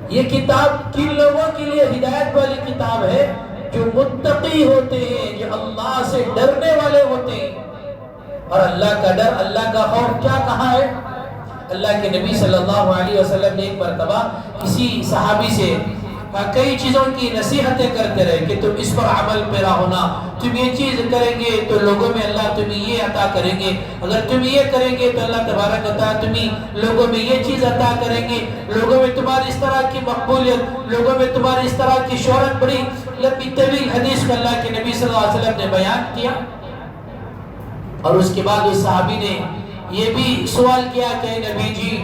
یہ کتاب کن لوگوں کے لیے ہدایت والی کتاب ہے؟ جو متقی ہوتے ہیں، جو اللہ سے ڈرنے والے ہوتے ہیں۔ اور اللہ کا ڈر، اللہ کا خوف کیا کہا ہے؟ اللہ کے نبی صلی اللہ علیہ وسلم نے ایک مرتبہ کسی صحابی سے کئی چیزوں کی نصیحتیں کرتے رہے کہ تم اس پر عمل پیرا ہونا، تم یہ چیز کریں گے تو لوگوں میں اللہ تمہیں یہ عطا کریں گے، اگر تم یہ کریں گے تو اللہ تبارک و تعالیٰ تمہیں لوگوں میں یہ چیز عطا کریں گے، لوگوں میں تمہاری اس طرح کی مقبولیت، لوگوں میں تمہاری اس طرح کی شہرت، بڑی لمبی طویل حدیث کو اللہ کے نبی صلی اللہ علیہ وسلم نے بیان کیا۔ اور اس کے بعد اس صحابی نے یہ بھی سوال کیا کہ نبی جی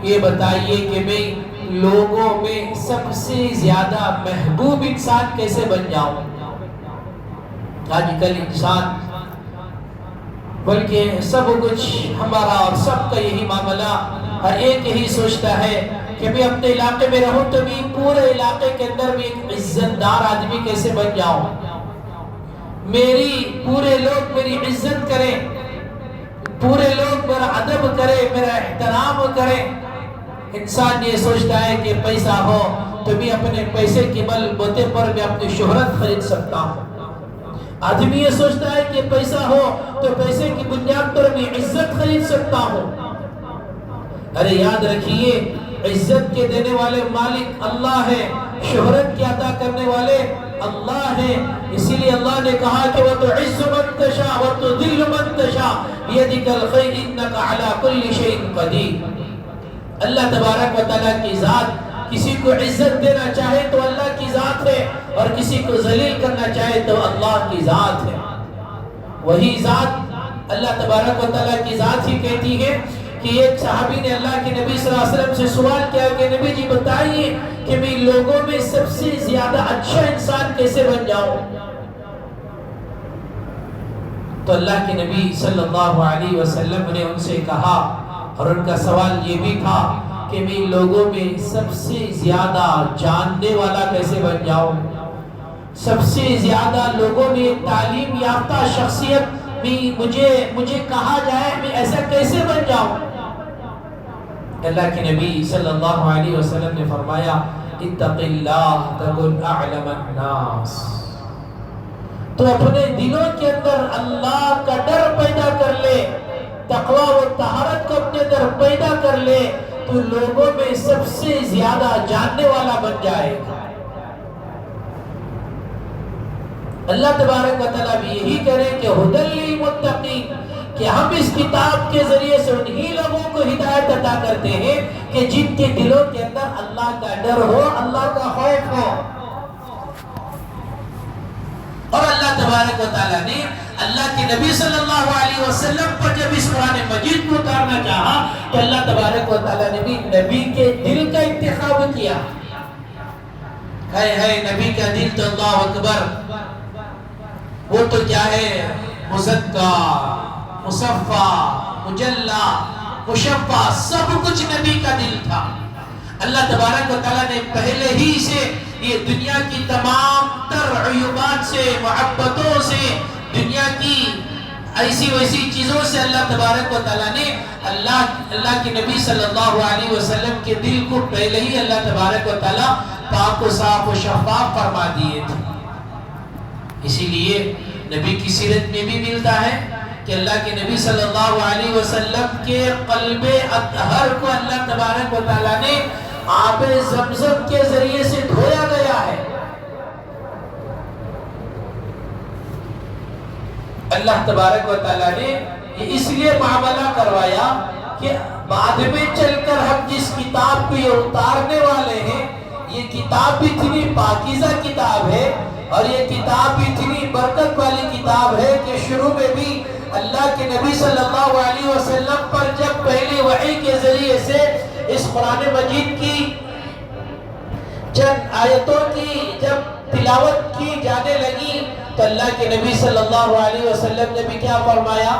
یہ بتائیے کہ میں لوگوں میں سب سے زیادہ محبوب انسان کیسے بن جاؤں؟ آج کل انسان بلکہ سب کچھ ہمارا اور سب کا یہی معاملہ، ہر ایک یہی سوچتا ہے کہ میں اپنے علاقے میں رہوں تو میں پورے علاقے کے اندر بھی ایک عزت دار آدمی کیسے بن جاؤں، میری پورے لوگ میری عزت کریں، پورے لوگ میرا ادب کریں، میرا احترام کریں۔ انسان یہ سوچتا ہے کہ پیسہ ہو تو میں اپنے پیسے کی بل بوتے پر میں اپنی شہرت خرید سکتا ہوں، آدمی یہ سوچتا ہے کہ پیسہ ہو تو پیسے کی بنیاد پر میں عزت خرید سکتا ہوں۔ ارے یاد رکھیے عزت کے دینے والے مالک اللہ ہے، شہرت کے عطا کرنے والے اللہ ہے، اسی لیے اللہ نے کہا کہ وَتُعِزُّ مَن تَشَاءُ وَتُذِلُّ مَن تَشَاءُ بِيَدِكَ الْخَيْرُ إِنَّكَ عَلَى كُلِّ شَيْءٍ قَدِيرٌ۔ اللہ تبارک و تعالیٰ کی ذات کسی کو عزت دینا چاہے تو اللہ کی ذات ہے، اور کسی کو ذلیل کرنا چاہے تو اللہ کی ذات ہے۔ وہی ذات اللہ تبارک و تعالیٰ کی ذات ہی کہتی ہے کہ ایک صحابی نے اللہ کے نبی صلی اللہ علیہ وسلم سے سوال کیا کہ نبی جی بتائیے کہ میں لوگوں میں سب سے زیادہ اچھا انسان کیسے بن جاؤں؟ تو اللہ کے نبی صلی اللہ علیہ وسلم نے ان سے کہا، اور ان کا سوال یہ بھی تھا کہ میں لوگوں میں سب سے زیادہ جاننے والا کیسے بن جاؤں، سب سے زیادہ لوگوں میں تعلیم یافتہ شخصیت مجھے کہا جائے میں ایسا کیسے بن جاؤں؟ اللہ کے نبی صلی اللہ علیہ وسلم نے فرمایا اتق اللہ تکن اعلم الناس، تو اپنے دلوں کے اندر اللہ کا ڈر پیدا کر لے، تقوی و طہارت کو اپنے اندر پیدا کر لے تو لوگوں میں سب سے زیادہ جاننے والا بن جائے گا۔ اللہ تبارک و تعالیٰ بھی یہی کرے کہ ہدی للمتقین، کہ ہم اس کتاب کے ذریعے سے انہی لوگوں کو ہدایت عطا کرتے ہیں کہ جن کے دلوں کے اندر اللہ کا ڈر ہو، اللہ کا خوف ہو۔ اور اللہ تبارک و تعالیٰ نے اللہ کے نبی صلی اللہ علیہ وسلم پر جب اس قرآن مجید کو اتارنا چاہا تو اللہ تبارک و تعالیٰ نے بھی نبی کے دل کا انتخاب کیا۔ ہے نبی کا دل تو اللہ اکبر، وہ تو کیا ہے، مزکا، مصفا، مجلہ، مشفع، سب کچھ نبی کا دل تھا۔ اللہ تبارک و تعالیٰ نے پہلے ہی سے یہ دنیا کی تمام تر عیوبات سے، محبتوں سے، دنیا کی ایسی ویسی چیزوں سے اللہ تبارک و تعالیٰ نے اللہ کے نبی صلی اللہ علیہ وسلم کے دل کو پہلے ہی اللہ تبارک و تعالیٰ پاک و صاف و شفاف فرما دیے تھے۔ اسی لیے نبی کی سیرت میں بھی ملتا ہے کہ اللہ کے نبی صلی اللہ علیہ وسلم کے قلب اطہر کو اللہ تبارک و تعالیٰ نے آب زمزم کے ذریعے سے دھویا گیا ہے۔ اللہ تبارک و تعالیٰ نے یہ اس لیے معاملہ کروایا کہ بعد میں چل کر ہم جس کتاب کو یہ اتارنے والے ہیں، یہ کتاب بھی اتنی پاکیزہ کتاب ہے اور یہ کتاب بھی اتنی برکت والی کتاب ہے کہ شروع میں بھی اللہ کے نبی صلی اللہ علیہ وسلم پر جب پہلی وحی کے ذریعے سے اس قرآن مجید کی چند آیتوں کی جب تلاوت کی جانے لگی تو اللہ کے نبی صلی اللہ علیہ وسلم نے بھی کیا فرمایا؟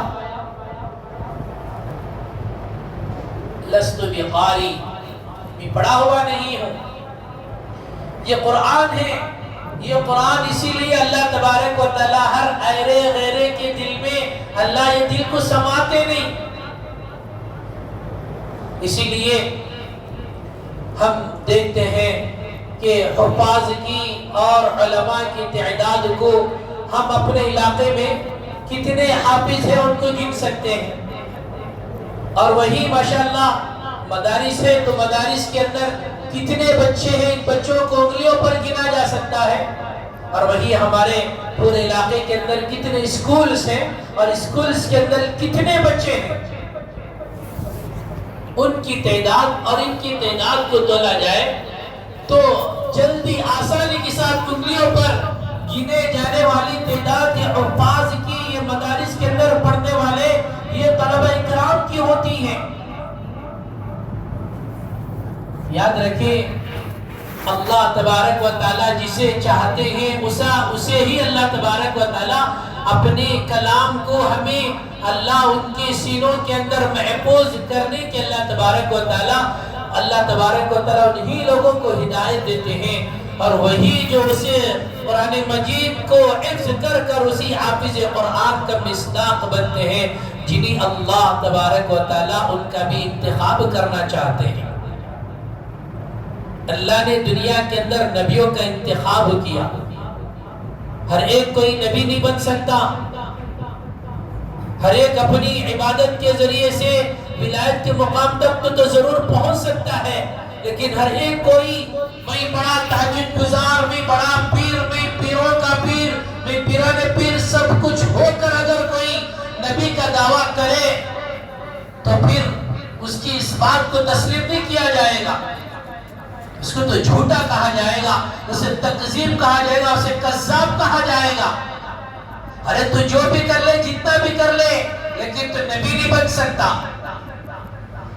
لست بقاری، میں پڑھا ہوا نہیں ہوں۔ یہ قرآن ہے، یہ قرآن اسی لیے اللہ تبارک و تعالیٰ ہر ایرے غیرے کے دل میں اللہ یہ دل کو سماتے نہیں۔ اسی لیے ہم دیکھتے ہیں کہ حفاظ کی اور علماء کی تعداد کو ہم اپنے علاقے میں کتنے حافظ ہیں ان کو گن سکتے ہیں، اور وہی ماشاءاللہ مدارس ہے تو مدارس کے اندر کتنے بچے ہیں، ان بچوں کو انگلیوں پر گنا جا سکتا ہے. اور وہی ہمارے پورے علاقے کے اندر کتنے اسکولز ہیں اور اسکولز کے اندر کتنے بچے ہیں، ان کی تعداد اور ان کی تعداد کو تولا جائے تو جلدی آسانی کے ساتھ انگلیوں پر گنے جانے والی تعداد یہ حفاظ کی، یہ مدارس کے اندر پڑھنے والے یہ طلبہ اکرام کی ہوتی ہیں. یاد رکھیں اللہ تبارک و تعالیٰ جسے چاہتے ہیں اسے ہی اللہ تبارک و تعالیٰ اپنے کلام کو ہمیں اللہ ان کے سینوں کے اندر محفوظ کرنے کے اللہ تبارک و تعالیٰ انہی لوگوں کو ہدایت دیتے ہیں، اور وہی جو اسے قرآن مجید کو حفظ کر کر اسی حافظ قرآن کا مصداق بنتے ہیں، جنہیں اللہ تبارک و تعالیٰ ان کا بھی انتخاب کرنا چاہتے ہیں. اللہ نے دنیا کے اندر نبیوں کا انتخاب کیا. ہر ایک کوئی نبی نہیں بن سکتا، ہر ایک اپنی عبادت کے ذریعے سے ولایت کے مقام تک تو ضرور پہنچ سکتا ہے، لیکن ہر ایک کوئی میں بڑا تہجد گزار، میں بڑا پیر، میں پیروں کا پیر، میں پیران پیر سب کچھ ہو کر اگر کوئی نبی کا دعویٰ کرے تو پھر اس کی اس بات کو تسلیم نہیں کیا جائے گا، اس کو تو جھوٹا کہا جائے گا، اسے تکذیب کہا جائے گا، اسے کذاب کہا جائے گا. ارے تو جو بھی کر لے، جتنا بھی کر لے، لیکن تو نبی نہیں بن سکتا.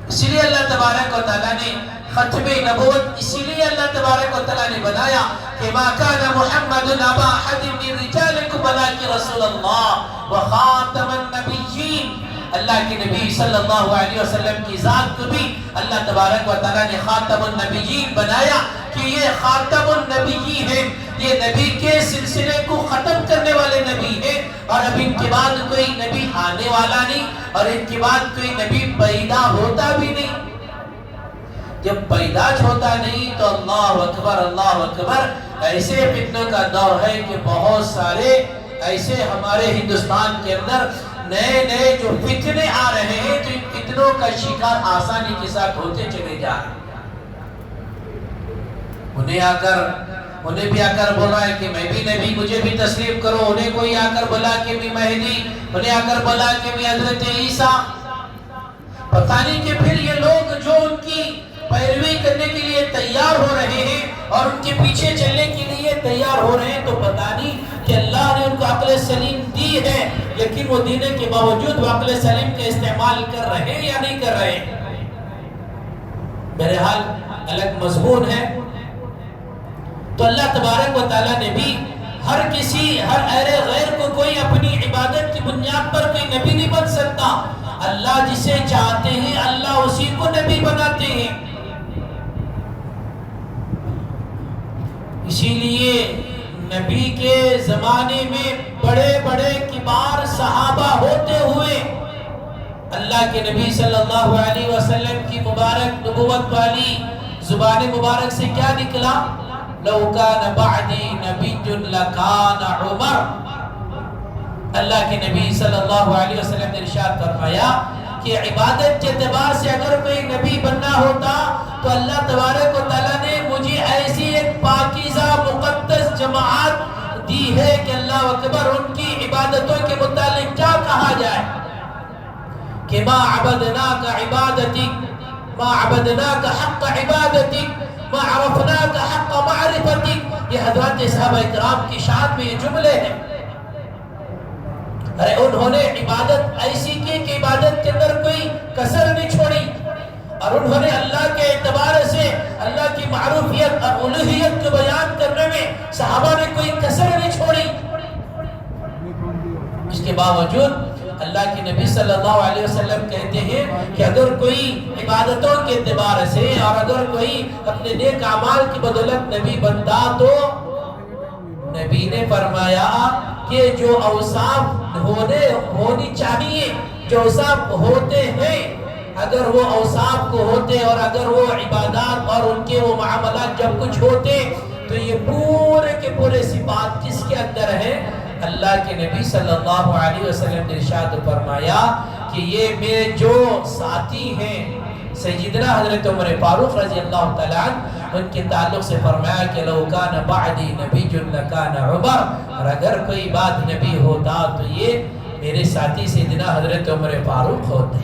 اسی لیے اللہ تبارک و تعالیٰ نے ختم نبوت اسی لیے اللہ تبارک و تعالیٰ نے بنایا کہ ما کان محمد ابا احد من رجالکم ولکن رسول اللہ وخاتم النبیین. اللہ کے نبی صلی اللہ علیہ وسلم کی ذات کو بھی اللہ تبارک و تعالیٰ نے خاتم النبیین بنایا کہ یہ خاتم النبیین ہیں، یہ نبی کے سلسلے کو ختم کرنے والے نبی ہیں، اور اب ان کے بعد کوئی نبی آنے والا نہیں، اور ان کے بعد کوئی نبی پیدا ہوتا بھی نہیں. جب پیداش ہوتا نہیں تو اللہ اکبر ایسے فتنوں کا دور ہے کہ بہت سارے ایسے ہمارے ہندوستان کے اندر نئے جو فتنے آ رہے ہیں تو ان فتنوں کا شکار آسانی کے ساتھ ہوتے چلے جا رہے ہیں. انہیں بھی آ کر بولا ہے کہ میں بھی نبی، مجھے بھی تسلیم کرو. انہیں کوئی آ کر بولا کہ میں مہدی، انہیں آ کر بولا کہ میں حضرت عیسیٰ. پتہ نہیں کہ پھر یہ لوگ جو ان کی پیروی کرنے کے لیے تیار ہو رہے ہیں اور ان کے پیچھے چلنے کے لیے تیار ہو رہے ہیں، تو پتہ نہیں کہ اللہ نے ان کو عقل سلیم دی ہے، لیکن وہ دینے کے باوجود وہ عقل سلیم کا استعمال کر رہے ہیں یا نہیں کر رہے ہیں. بہرحال الگ مضمون ہے. تو اللہ تبارک و تعالیٰ نے بھی ہر اہل غیر کو کوئی اپنی عبادت کی بنیاد پر کوئی نبی نہیں بن سکتا. اللہ جسے چاہتے ہیں اللہ اسی کو نبی بناتے ہیں. اسی لیے نبی کے زمانے میں بڑے کبار صحابہ ہوتے ہوئے اللہ کے نبی صلی اللہ علیہ وسلم کی مبارک نبوت والی زبان مبارک سے کیا نکلا؟ لو کان بعدی نبی لکان عمر. اللہ کے نبی صلی اللہ علیہ وسلم نے ارشاد فرمایا کہ عبادت کے اعتبار سے اگر کوئی نبی بننا ہوتا تو اللہ تبارک و تعالیٰ نے مجھے ایسی ایک پاکیزہ مقدس جماعت دی ہے کہ اللہ اکبر ان کی عبادتوں کے متعلق کیا کہا جائے کہ ما عبدناک عبادتک، ما عبدناک حق عبادتک، ما عرفناک حق معرفتک. یہ حضرات صحابہ کرام کی شان میں یہ جملے ہیں. ارے انہوں نے عبادت ایسی کی کہ عبادت کے اندر کوئی کسر نہیں چھوڑی، اور انہوں نے اللہ کے اعتبار سے اللہ کی معروفیت اور الوہیت کو بیان کرنے میں صحابہ نے کوئی کسر نہیں چھوڑی. اس کے باوجود اللہ کے نبی صلی اللہ علیہ وسلم کہتے ہیں کہ اگر کوئی عبادتوں کے اعتبار سے اور اگر کوئی اپنے نیک اعمال کی بدولت نبی بنتا تو نبی نے فرمایا کہ جو اوصاف ہونی چاہیے، جو اوصاف ہوتے ہیں، اگر وہ اوصاف کو ہوتے اور اگر وہ عبادات اور ان کے وہ معاملات جب کچھ ہوتے تو یہ پورے کے پورے صفات کس کے اندر ہیں؟ اللہ کے نبی صلی اللہ علیہ وسلم نے ارشاد فرمایا کہ یہ میرے جو ساتھی ہیں، سیدنا حضرت عمر فاروق رضی اللہ تعالیٰ عنہ ان کے تعلق سے فرمایا کہ لو کان بعدی نبی لکان عمر، اور اگر کوئی بعد نبی ہوتا تو یہ میرے ساتھی سیدنا حضرت عمر فاروق ہوتے.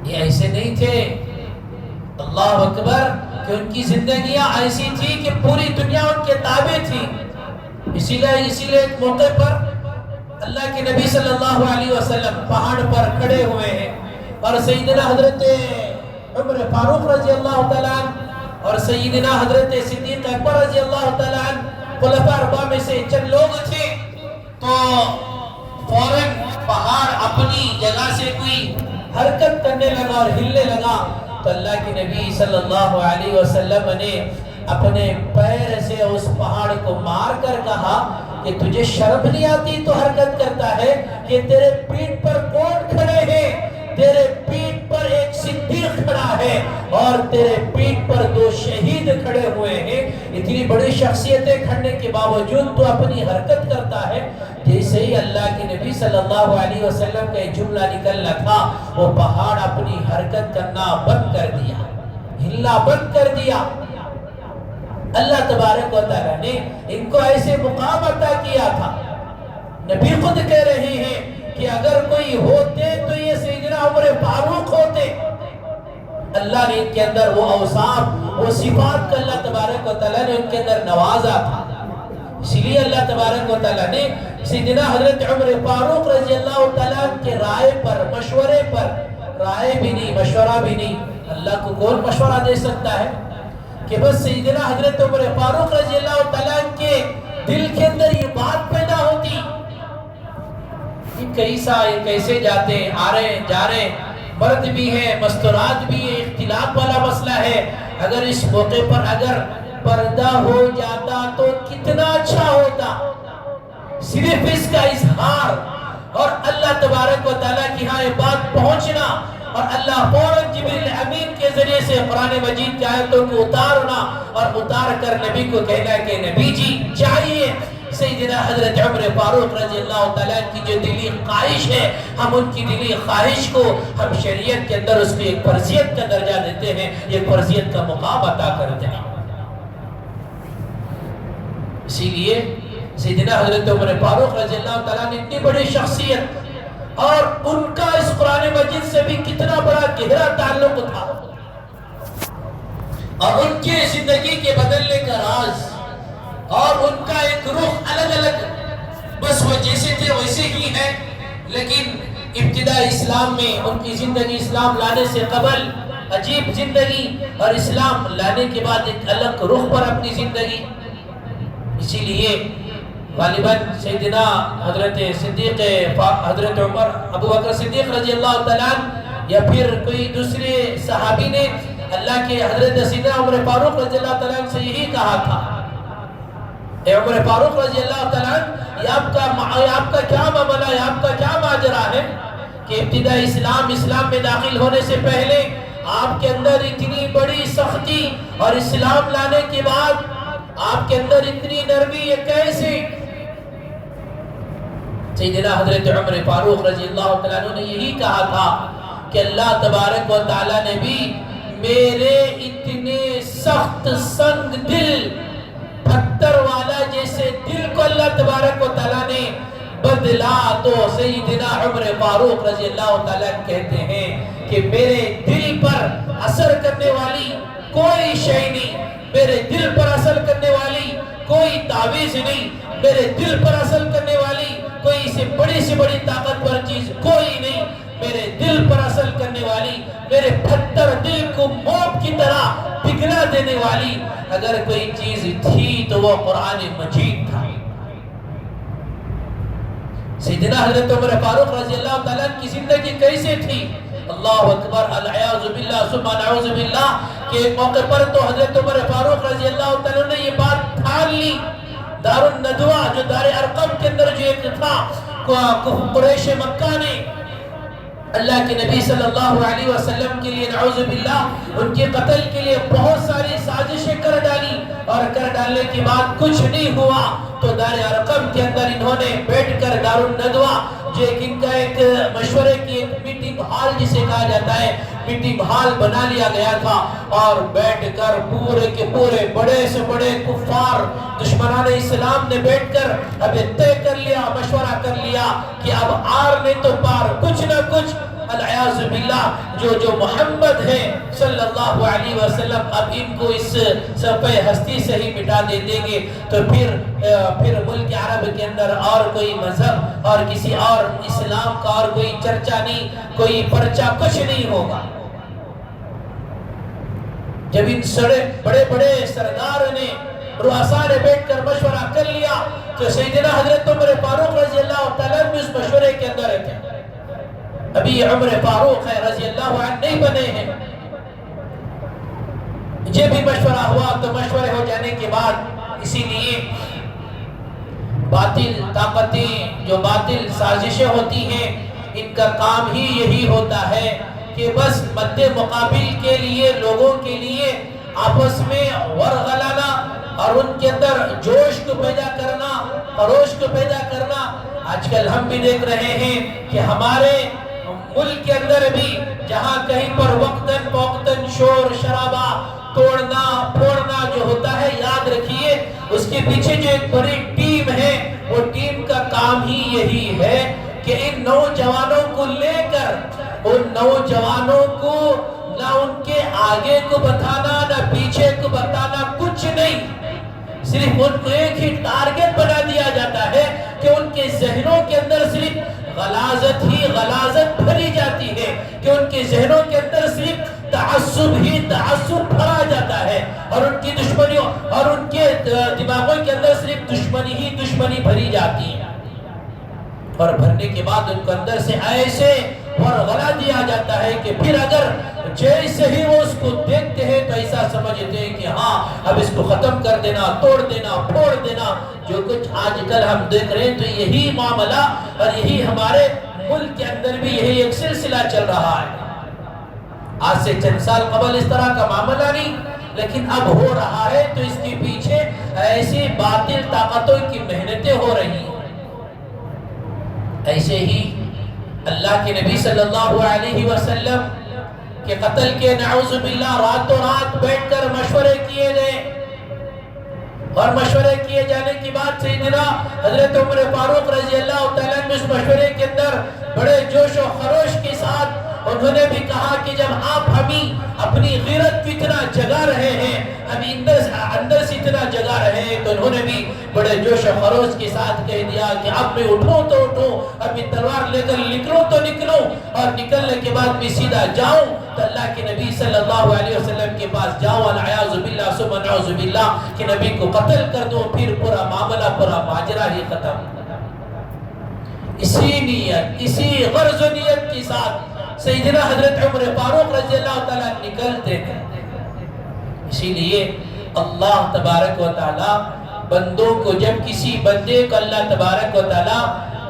یہ ایسے نہیں تھے، اللہ اکبر، کہ ان کی زندگیاں ایسی تھی کہ پوری دنیا ان کے تابع تھی. اسی لیے ایک موقع پر اللہ کے نبی صلی اللہ علیہ وسلم پہاڑ پر کھڑے ہوئے ہیں اور سیدنا حضرت عمر فاروق رضی اللہ تعالیٰ عنہ اور سیدنا حضرت صدیق اکبر رضی اللہ تعالیٰ عنہ خلفاء اربعہ میں سے چند لوگ تھے. تو فوراً پہاڑ اپنی جگہ سے کوئی حرکت کرنے لگا اور ہلنے لگا. تو اللہ کے نبی صلی اللہ علیہ وسلم نے اپنے پیر سے اس پہاڑ کو مار کر کہا کہ تجھے شرم نہیں آتی تو حرکت کرتا ہے؟ کہ تیرے پیٹھ پر کون کھڑے ہیں؟ تیرے پیٹھ پر ایک صدیق کھڑا ہے اور تیرے پیٹھ پر 2 شہید کھڑے ہوئے ہیں. اتنی بڑی شخصیتیں کھڑنے کے باوجود تو اپنی حرکت کرتا ہے. جیسے ہی اللہ کے نبی صلی اللہ علیہ وسلم کا ایک جملہ نکلنا تھا، وہ پہاڑ اپنی حرکت کرنا بند کر دیا، ہلنا بند کر دیا. اللہ تبارک و تعالیٰ نے ان کو ایسے مقام عطا کیا تھا. نبی خود کہہ رہے ہیں کہ اگر کوئی ہوتے تو یہ سیدنا عمر فاروق ہوتے. اللہ نے ان کے اندر وہ اوصاف، وہ صفات کا اللہ تبارک و تعالیٰ نے ان کے اندر نوازا تھا. اسی لیے اللہ تبارک و تعالیٰ نے سیدنا حضرت عمر فاروق رضی اللہ تعالیٰ کے رائے پر، مشورے پر، رائے بھی نہیں، مشورہ بھی نہیں، اللہ کو کون مشورہ دے سکتا ہے کہ بس سیدنا حضرت عمر فاروق رضی اللہ تعالیٰ کے دل کے اندر یہ بات پیدا ہوتی. یہ کیسے جاتے ہیں، آ رہے ہیں، جا رہے ہیں، مرد بھی ہے، مستورات بھی ہے، اختلاف والا مسئلہ ہے. اگر اس موقع پر اگر پردہ ہو جاتا تو کتنا اچھا ہوتا. صرف اس کا اظہار اور اللہ تبارک و تعالیٰ کی ہاں یہ بات پہنچنا اور اللہ فوراً جبریل امین کے ذریعے سے قرآن مجید کی آیتوں کو اتارنا اور اتار کر نبی کو کہنا کہ نبی جی چاہیے سیدنا حضرت عمر فاروق رضی اللہ تعالیٰ کی جو دلی خواہش ہے، ہم ان کی دلی خواہش کو ہم شریعت کے اندر اس کو ایک فرضیت کا درجہ دیتے ہیں، ایک فرضیت کا مقام عطا کرتے ہیں. اسی لیے سیدنا حضرت عمر فاروق رضی اللہ تعالیٰ نے اتنی بڑی شخصیت اور ان کا اس قرآن مجید سے بھی کتنا بڑا گہرا تعلق تھا اور ان کے زندگی کے بدلنے کا راز اور ان کا ایک رخ الگ الگ، بس وہ جیسے تھے ویسے ہی ہیں. لیکن ابتدا اسلام میں ان کی زندگی اسلام لانے سے قبل عجیب زندگی اور اسلام لانے کے بعد ایک الگ رخ پر اپنی زندگی. اسی لیے غالباً سیدنا حضرت صدیق حضرت عمر ابو بکر صدیق رضی اللہ تعالیٰ یا پھر کوئی دوسرے صحابی نے اللہ کے حضرت سیدنا عمر فاروق رضی اللہ تعالیٰ سے یہی کہا تھا، اے عمر فاروق رضی اللہ تعالیٰ یہ آپ کا کیا معاملہ ہے، آپ کا کیا ماجرا ہے کہ ابتدا اسلام میں داخل ہونے سے پہلے آپ کے اندر اتنی بڑی سختی اور اسلام لانے کے بعد آپ کے اندر اتنی نرمی، یہ کیسے؟ سیدنا حضرت عمر فاروق رضی اللہ تعالیٰ عنہ نے یہی کہا تھا کہ اللہ تبارک و تعالیٰ نے بھی میرے اتنے سخت سنگ دل پتھر والا جیسے دل کو اللہ تبارک و تعالیٰ نے بدلا. تو سیدنا عمر فاروق رضی اللہ تعالیٰ کہتے ہیں کہ میرے دل پر اثر کرنے والی کوئی شے نہیں، میرے دل پر اثر کرنے والی کوئی تعویذ نہیں، میرے دل پر اثر کرنے والی کوئی سے بڑی طاقتور چیز کوئی نہیں. میرے دل پر اثر کرنے والی، میرے پتھر دل کو موم کی طرح پگھلا دینے والی اگر کوئی چیز تھی تو وہ قرآن مجید تھا. سیدنا حضرت عمر فاروق رضی اللہ تعالیٰ کی زندگی کیسے تھی؟ اللہ اکبر، العیاذ باللہ ثم نعوذ باللہ کہ ایک موقع پر تو حضرت عمر فاروق رضی اللہ تعالیٰ نے یہ بات ٹھان لی. دار الندوہ جو دار ارقم کے اندر جو ایک تھا، قریش مکہ نے اللہ کے نبی صلی اللہ علیہ وسلم کے لیے نعوذ باللہ ان کے قتل کے لیے بہت ساری سازشیں کر ڈالی اور کر ڈالنے کے بعد کچھ نہیں ہوا. تو دار ارقم کے اندر انہوں نے بیٹھ کر دار الندوہ ان کا ایک مشورے کی ایک میٹنگ ہال جسے کہا جاتا ہے، میٹنگ ہال بنا لیا گیا تھا، اور بیٹھ کر پورے کے پورے بڑے سے بڑے کفار دشمنان اسلام نے بیٹھ کر اب طے کر لیا، مشورہ کر لیا کہ اب آر نہیں تو پار، کچھ نہ کچھ العیاذ باللہ جو محمد ہے صلی اللہ علیہ وسلم، اب ان کو اس صفحہ ہستی سے ہی مٹا دیں گے، تو پھر ملک عرب کے اندر اور کوئی مذہب اور کسی اور اسلام کا اور کوئی چرچا نہیں، کوئی پرچہ کچھ نہیں ہوگا۔ جب ان بڑے بڑے سردار نے رؤساء نے بیٹھ کر مشورہ کر لیا تو سیدنا حضرت عمر فاروق رضی اللہ تعالیٰ عنہ اس مشورے کے اندر تھے۔ ابھی عمر فاروق ہے رضی اللہ عنہ نہیں بنے ہیں، جب بھی مشورہ ہوا تو مشورے ہو جانے کے بعد اسی لیے باطل طاقتیں جو باطل سازشیں ہوتی ہیں ان کا کام ہی یہی ہوتا ہے کہ بس مد مقابل کے لیے لوگوں کے لیے آپس میں ورغلانا اور ان کے اندر جوش کو پیدا کرنا، خروش کو پیدا کرنا۔ آج کل ہم بھی دیکھ رہے ہیں کہ ہمارے ملک کے اندر بھی جہاں کہیں پر وقتاً فوقتاً شور شرابہ توڑنا پھوڑنا جو ہوتا ہے، یاد رکھیے اس کے پیچھے جو ایک بڑی ٹیم ہے، وہ ٹیم کا کام ہی یہی ہے کہ ان نوجوانوں کو لے کر ان نوجوانوں کو نہ ان کے آگے کو بتانا نہ پیچھے کو بتانا، کچھ نہیں، صرف ان کو ایک ہی ٹارگٹ بنا دیا جاتا ہے کہ ان کے ذہنوں کے اندر صرف غلاظت ہی غلاظت بھری جاتی ہے، کہ ان کے ذہنوں کے اندر صرف تعصب ہی تعصب بھرا جاتا ہے، اور ان کی دشمنیوں اور ان کے دماغوں کے اندر صرف دشمنی ہی دشمنی بھری جاتی ہے، اور بھرنے کے بعد ان کو اندر سے ایسے ورغلا دیا جاتا ہے کہ پھر اگر جیسے ہی وہ اس کو دیکھتے ہیں تو ایسا سمجھتے ہیں کہ ہاں اب اس کو ختم کر دینا، توڑ دینا، پھوڑ دینا۔ جو کچھ آج کل ہم دیکھ رہے ہیں تو یہی معاملہ اور یہی ہمارے ملک کے اندر بھی یہی ایک سلسلہ چل رہا ہے۔ آج سے چند سال قبل اس طرح کا معاملہ نہیں، لیکن اب ہو رہا ہے، تو اس کے پیچھے ایسی باطل طاقتوں کی محنتیں ہو رہی ہیں۔ ایسے ہی اللہ کے نبی صلی اللہ علیہ وسلم کے قتل کے نعوذ باللہ راتوں رات بیٹھ کر مشورے کیے گئے، اور مشورے کیے جانے کی بات سیدنا حضرت عمر فاروق رضی اللہ تعالیٰ عنہ اس مشورے کے اندر بڑے جوش و خروش کے ساتھ انہوں نے بھی کہا کہ جب آپ ہمیں اپنی غیرت کو اتنا جگا رہے ہیں، ہمیں اندر سے اتنا جگا رہے ہیں، تو انہوں نے بھی بڑے جوش و خروش کے ساتھ کہہ دیا کہ اب میں اٹھوں تو اٹھوں، اب میں تلوار لے کر نکلوں تو نکلوں، اور نکلنے کے بعد میں سیدھا جاؤں تو اللہ کے نبی صلی اللہ علیہ وسلم کے پاس جاؤں، والعیاذ باللہ ثم نعوذ باللہ، کہ نبی کو قتل کر دوں، پھر پورا معاملہ پورا ماجرا ہی ختم۔ اسی نیت، اسی غرض و نیت کے ساتھ سیدنا حضرت عمر فاروق رضی اللہ تعالیٰ نکلتے ہیں۔ اسی لیے اللہ تبارک و تعالیٰ بندوں کو، جب کسی بندے کو اللہ تبارک و تعالیٰ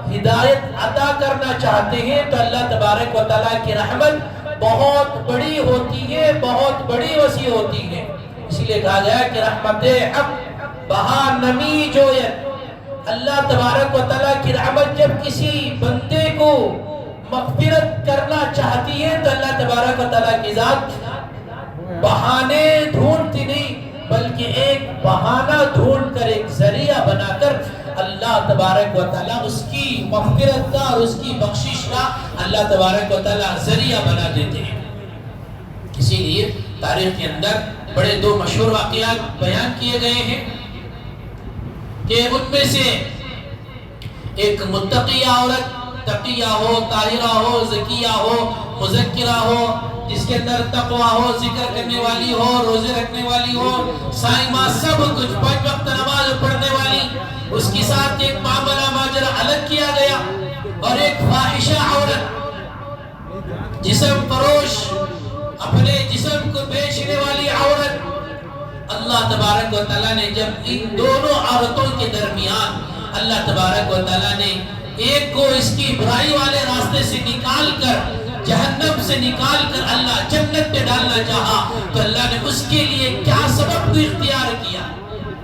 ہدایت عطا کرنا چاہتے ہیں تو اللہ تبارک و تعالیٰ کی رحمت بہت بڑی ہوتی ہے، بہت بڑی وسیع ہوتی ہے۔ اسی لیے کہا گیا کہ رحمت حق بہا نمی جویت، اللہ تبارک و تعالیٰ کی رحمت جب کسی بندے کو مغفرت کرنا چاہتی ہے تو اللہ تبارک و تعالیٰ کی ذات بہانے ڈھونڈتی نہیں، بلکہ ایک بہانہ ڈھونڈ کر ایک ذریعہ بنا کر اللہ تبارک و تعالیٰ اس کی مغفرت کا اور اس کی بخشش کا اللہ تبارک و تعالیٰ ذریعہ بنا دیتے ہیں۔ اسی لیے تاریخ کے اندر بڑے دو مشہور واقعات بیان کیے گئے ہیں کہ ان میں سے ایک متقیہ عورت، تقیہ ہو، طاہرہ ہو، زکیہ ہو، مذکرہ ہو، جس کے اندر تقوی ہو، ذکر کرنے والی ہو، روزے رکھنے والی ہو، صائمہ، سب کچھ 5 وقت نماز پڑھنے والی، اس کے ساتھ ایک معاملہ ماجرا الگ کیا گیا، اور ایک فاحشہ عورت، جسم فروش، اپنے جسم کو بیچنے والی عورت۔ اللہ تبارک و تعالیٰ نے جب ان دونوں عورتوں کے درمیان اللہ تبارک و تعالیٰ نے ایک کو اس کی برائی والے راستے سے نکال کر، جہنم سے نکال کر اللہ جنت میں ڈالنا چاہا، تو اللہ نے اس کے لیے کیا سبب کو اختیار کیا،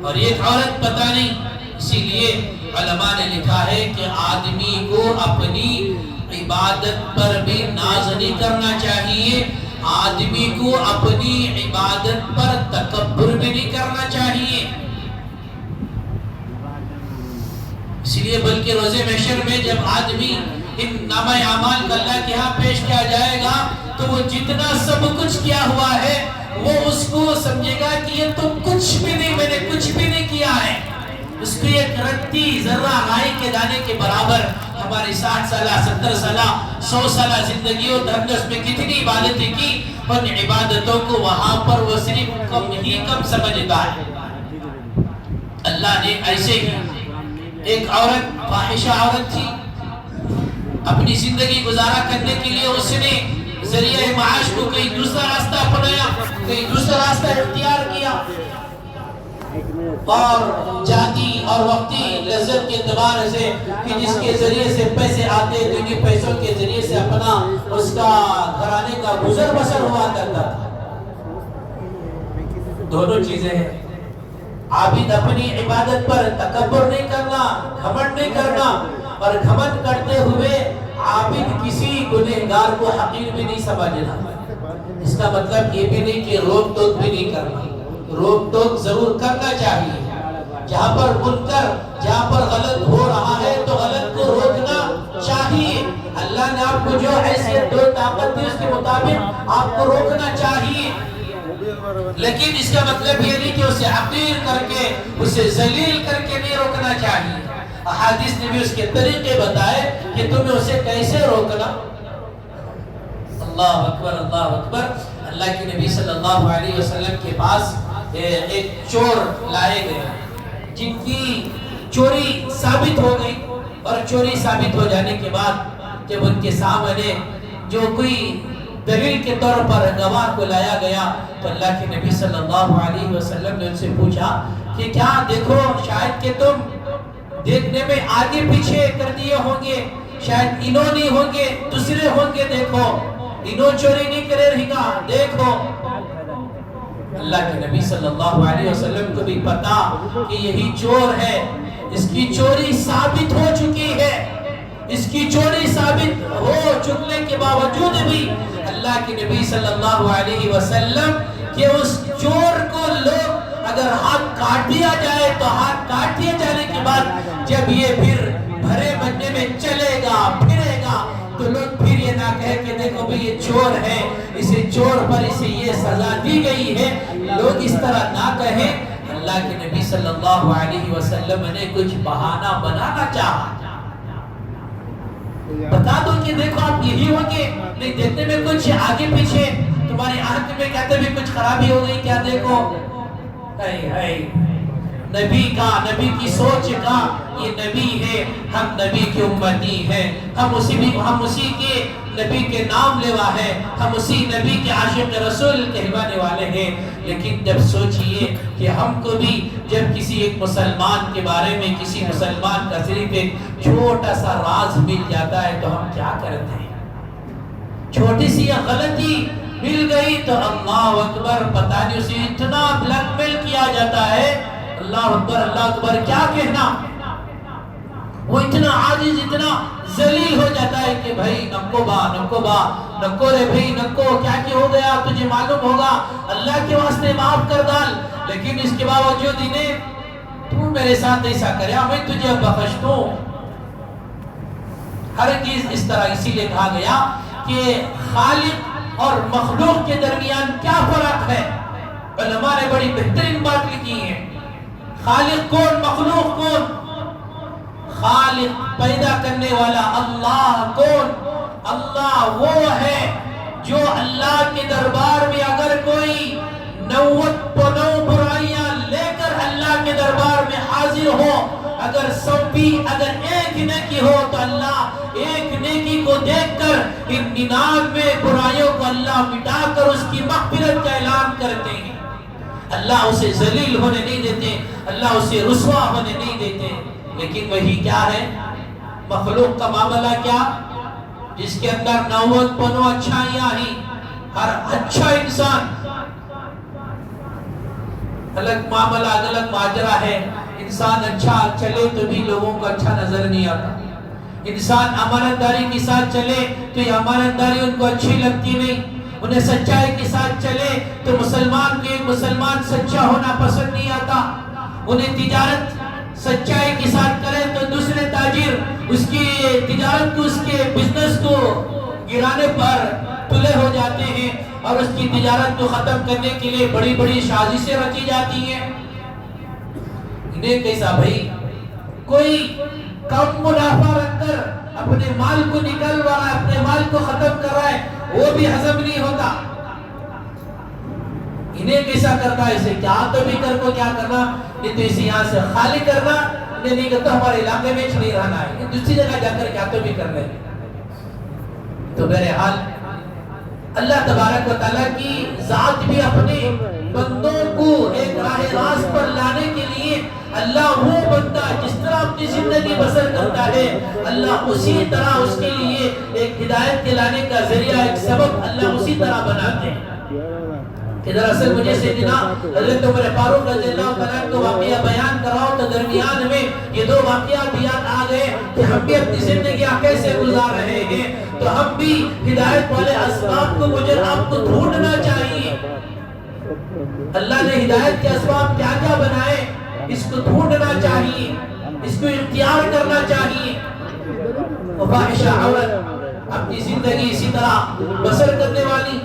اور ایک عورت پتہ نہیں۔ اسی لیے علماء نے لکھا ہے کہ آدمی کو اپنی عبادت پر بھی ناز نہیں کرنا چاہیے، آدمی کو اپنی عبادت پر تکبر بھی نہیں کرنا چاہیے۔ اس لیے بلکہ روز محشر میں جب آدمی ان نامہ اعمال کا اللہ کے ہاں پیش کیا جائے گا تو وہ جتنا سب کچھ کیا ہوا ہے وہ اس کو سمجھے گا کہ یہ تو کچھ بھی نہیں، میں نے کچھ بھی نہیں کیا ہے۔ اس کو ایک رتی ذرہ رائی کے دانے کے برابر ہماری 60 سالہ 70 سالہ 100 سالہ زندگیوں درگس میں کتنی عبادتیں کی، ان عبادتوں کو وہاں پر وہ صرف کم ہی کم سمجھتا ہے۔ اللہ نے ایسے ہی ایک عورت فاحشہ عورت تھی، اپنی زندگی گزارا کرنے کے لیے اس نے ذریعہ معاش کو کئی دوسرا راستہ اپنایا، کئی دوسرا راستہ اختیار کیا، اور جاتی اور وقتی لذت کے اعتبار سے کہ جس کے ذریعے سے پیسے آتے تو انہیں پیسوں کے ذریعے سے اپنا اس کا گھرانے کا گزر بسر ہوا کرتا تھا۔ دونوں چیزیں ہیں، عابد اپنی عبادت پر تکبر نہیں کرنا، گھمنڈ نہیں کرنا، اور گھمنڈ کرتے ہوئے عابد کسی گنہگار کو حقیر بھی نہیں سمجھنا۔ اس کا مطلب یہ بھی نہیں کہ روک ٹوک بھی نہیں کرنا، روک ٹوک ضرور کرنا چاہیے۔ جہاں پر منکر، جہاں پر غلط ہو رہا ہے تو غلط کو روکنا چاہیے۔ اللہ نے آپ کو جو حیثیت دو طاقت دی اس کے مطابق آپ کو روکنا چاہیے، لیکن اس کا مطلب یہ نہیں کہ اسے حقیر کر کے، اسے ذلیل کر کے نہیں روکنا چاہیے۔ احادیث نے بھی اس کے طریقے بتائے کہ تمہیں اسے کیسے روکنا۔ اللہ اکبر، اللہ اکبر۔ اللہ کے نبی صلی اللہ علیہ وسلم کے پاس ایک چور لائے گئے جن کی چوری ثابت ہو گئی، اور چوری ثابت ہو جانے کے بعد جب ان کے سامنے جو کوئی دلیل کے طور پر گواہ کو لایا گیا تو اللہ کے نبی صلی اللہ علیہ وسلم نے ان سے پوچھا کہ کیا دیکھو شاید کہ تم دیکھنے میں آگے پیچھے کر دیے ہوں گے، شاید انہوں نہیں ہوں گے، دوسرے ہوں گے، دیکھو انہوں چوری نہیں کرے رہے گا، دیکھو۔ اللہ کے نبی صلی اللہ علیہ وسلم کو بھی پتا کہ یہی چور ہے، اس کی چوری ثابت ہو چکی ہے، اس کی چوری ثابت ہو چکنے کے باوجود بھی اللہ کے نبی صلی اللہ علیہ وسلم کہ اس چور کو لوگ اگر ہاتھ کاٹ دیا جائے تو ہاتھ کاٹ دیے جانے کے بعد جب یہ پھر بھرے بننے میں چلے گا پھرے گا تو لوگ پھر یہ نہ کہے کہ دیکھو بھی یہ چور ہے، اسے چور پر اسے یہ سزا دی گئی ہے، لوگ اس طرح نہ کہیں۔ اللہ کے نبی صلی اللہ علیہ وسلم نے کچھ بہانہ بنانا چاہا، بتا دو کہ دیکھو آپ یہی ہوں گے، نہیں دیکھنے میں کچھ آگے پیچھے تمہاری آنکھ میں کہتے بھی کچھ خرابی ہو گئی، کیا دیکھو نبی کا، نبی کی سوچ کا، یہ نبی ہے، ہم نبی کی امتی ہیں، ہم اسی کے نبی کے نام لیوا ہے، ہم اسی نبی کے عاشق رسول کہلانے والے ہیں۔ لیکن جب سوچئے کہ ہم کو بھی جب کسی ایک مسلمان کے بارے میں کسی مسلمان کا صرف ایک چھوٹا سا راز مل جاتا ہے تو ہم کیا کرتے ہیں؟ چھوٹی سی غلطی مل گئی تو اللہ اکبر، پتہ نہیں اسے اتنا بلیک میل کیا جاتا ہے، اللہ اکبر، اللہ اکبر کیا کہنا، وہ اتنا عاجز، اتنا ذلیل ہو جاتا ہے کہ بھائی نکو رے بھائی نکو، کیا ہو گیا تجھے معلوم ہوگا، اللہ کے واسطے معاف کر ڈال۔ لیکن اس کے باوجود انہیں تو میرے ساتھ ایسا کریا، میں تجھے بخش دوں۔ ہر چیز اس طرح اسی لیے کہا گیا کہ خالق اور مخلوق کے درمیان کیا فرق ہے۔ علماء نے بڑی بہترین بات لکھی ہے، خالق کون، مخلوق کون؟ خالق پیدا کرنے والا اللہ کون؟ اللہ وہ ہے جو اللہ کے دربار میں اگر کوئی 99 برائیاں لے کر اللہ کے دربار میں حاضر ہو، اگر 100 بھی اگر ایک نیکی ہو تو اللہ ایک نیکی کو دیکھ کر ان 99 برائیوں کو اللہ مٹا کر اس کی مغفرت کا اعلان کرتے ہیں۔ اللہ اسے ذلیل ہونے نہیں دیتے، اللہ اسے رسوا ہونے نہیں دیتے۔ لیکن وہی کیا ہے، مخلوق کا معاملہ کیا، جس کے اندر 99 اچھائیاں ہی، ہر اچھا انسان، الگ معاملہ الگ ماجرا ہے، انسان اچھا چلے تو بھی لوگوں کو اچھا نظر نہیں آتا. انسان امانتداری کے ساتھ چلے تو یہ امانتداری ان کو اچھی لگتی نہیں. انہیں سچائی کے ساتھ چلے تو مسلمان کو ایک مسلمان سچا ہونا پسند نہیں آتا. انہیں تجارت سچائی کے ساتھ کرے تو دوسرے تاجر اس کی تجارت کو اس کے بزنس کو گرانے پر تلے ہو جاتے ہیں اور اس کی تجارت کو ختم کرنے کے لیے بڑی بڑی سازشیں رچی جاتی ہیں. انہیں کیسا بھائی کوئی کم منافع رکھ کر اپنے مال کو نکل رہا ہے, اپنے مال کو ختم کر رہا ہے, وہ بھی ہضم نہیں ہوتا. انہیں کیسا کرتا ہے اسے کیا تو بھی کر کو کیا کرنا, نہیں تو اسے یہاں سے خالی کرنا, نہیں کرتا ہمارے علاقے میں نہیں رہنا ہے, دوسری جگہ جا کر کیا تو بھی کر رہے. تو بہرحال اللہ تبارک و تعالیٰ کی ذات بھی اپنے بندوں کو ایک راہ راست پر لانے کے لیے اللہ وہ بندہ جس طرح اپنی زندگی بسر کرتا ہے اللہ اسی طرح اس کے لیے ایک ہدایت کے لانے کا ذریعہ, ایک سبب اللہ اسی طرح بناتے ہیں. کہ دراصل مجھے سیدنا حضرت عمر فاروق رضی اللہ عنہ کو واقعہ بیان کراؤ تو درمیان میں یہ دو واقعات یاد آ گئے کہ ہم بھی اپنی زندگیاں کیسے گزار رہے ہیں. تو ہم بھی ہدایت والے اسباب کو مجھے آپ کو ڈھونڈنا چاہیے. اللہ نے ہدایت کے اسباب کیا کیا بنائے اس کو ڈھونڈنا چاہیے, اس کو اختیار کرنا چاہیے. فاحشہ عورت اپنی زندگی اسی طرح بسر کرنے والی,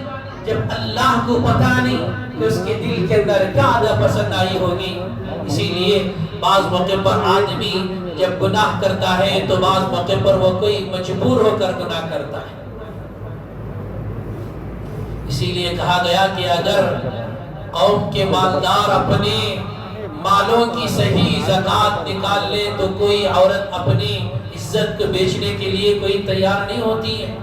جب اللہ کو پتہ نہیں کہ اس کے دل کے اندر کیا عادت پسند آئی ہوگی. اسی لیے بعض موقع پر آدمی جب گناہ کرتا ہے تو بعض موقع پر وہ کوئی مجبور ہو کر گناہ کرتا ہے. اسی لیے کہا گیا کہ اگر قوم کے مالدار اپنے مالوں کی صحیح زکوٰۃ نکال لے تو کوئی عورت اپنی عزت کو بیچنے کے لیے کوئی تیار نہیں ہوتی ہے.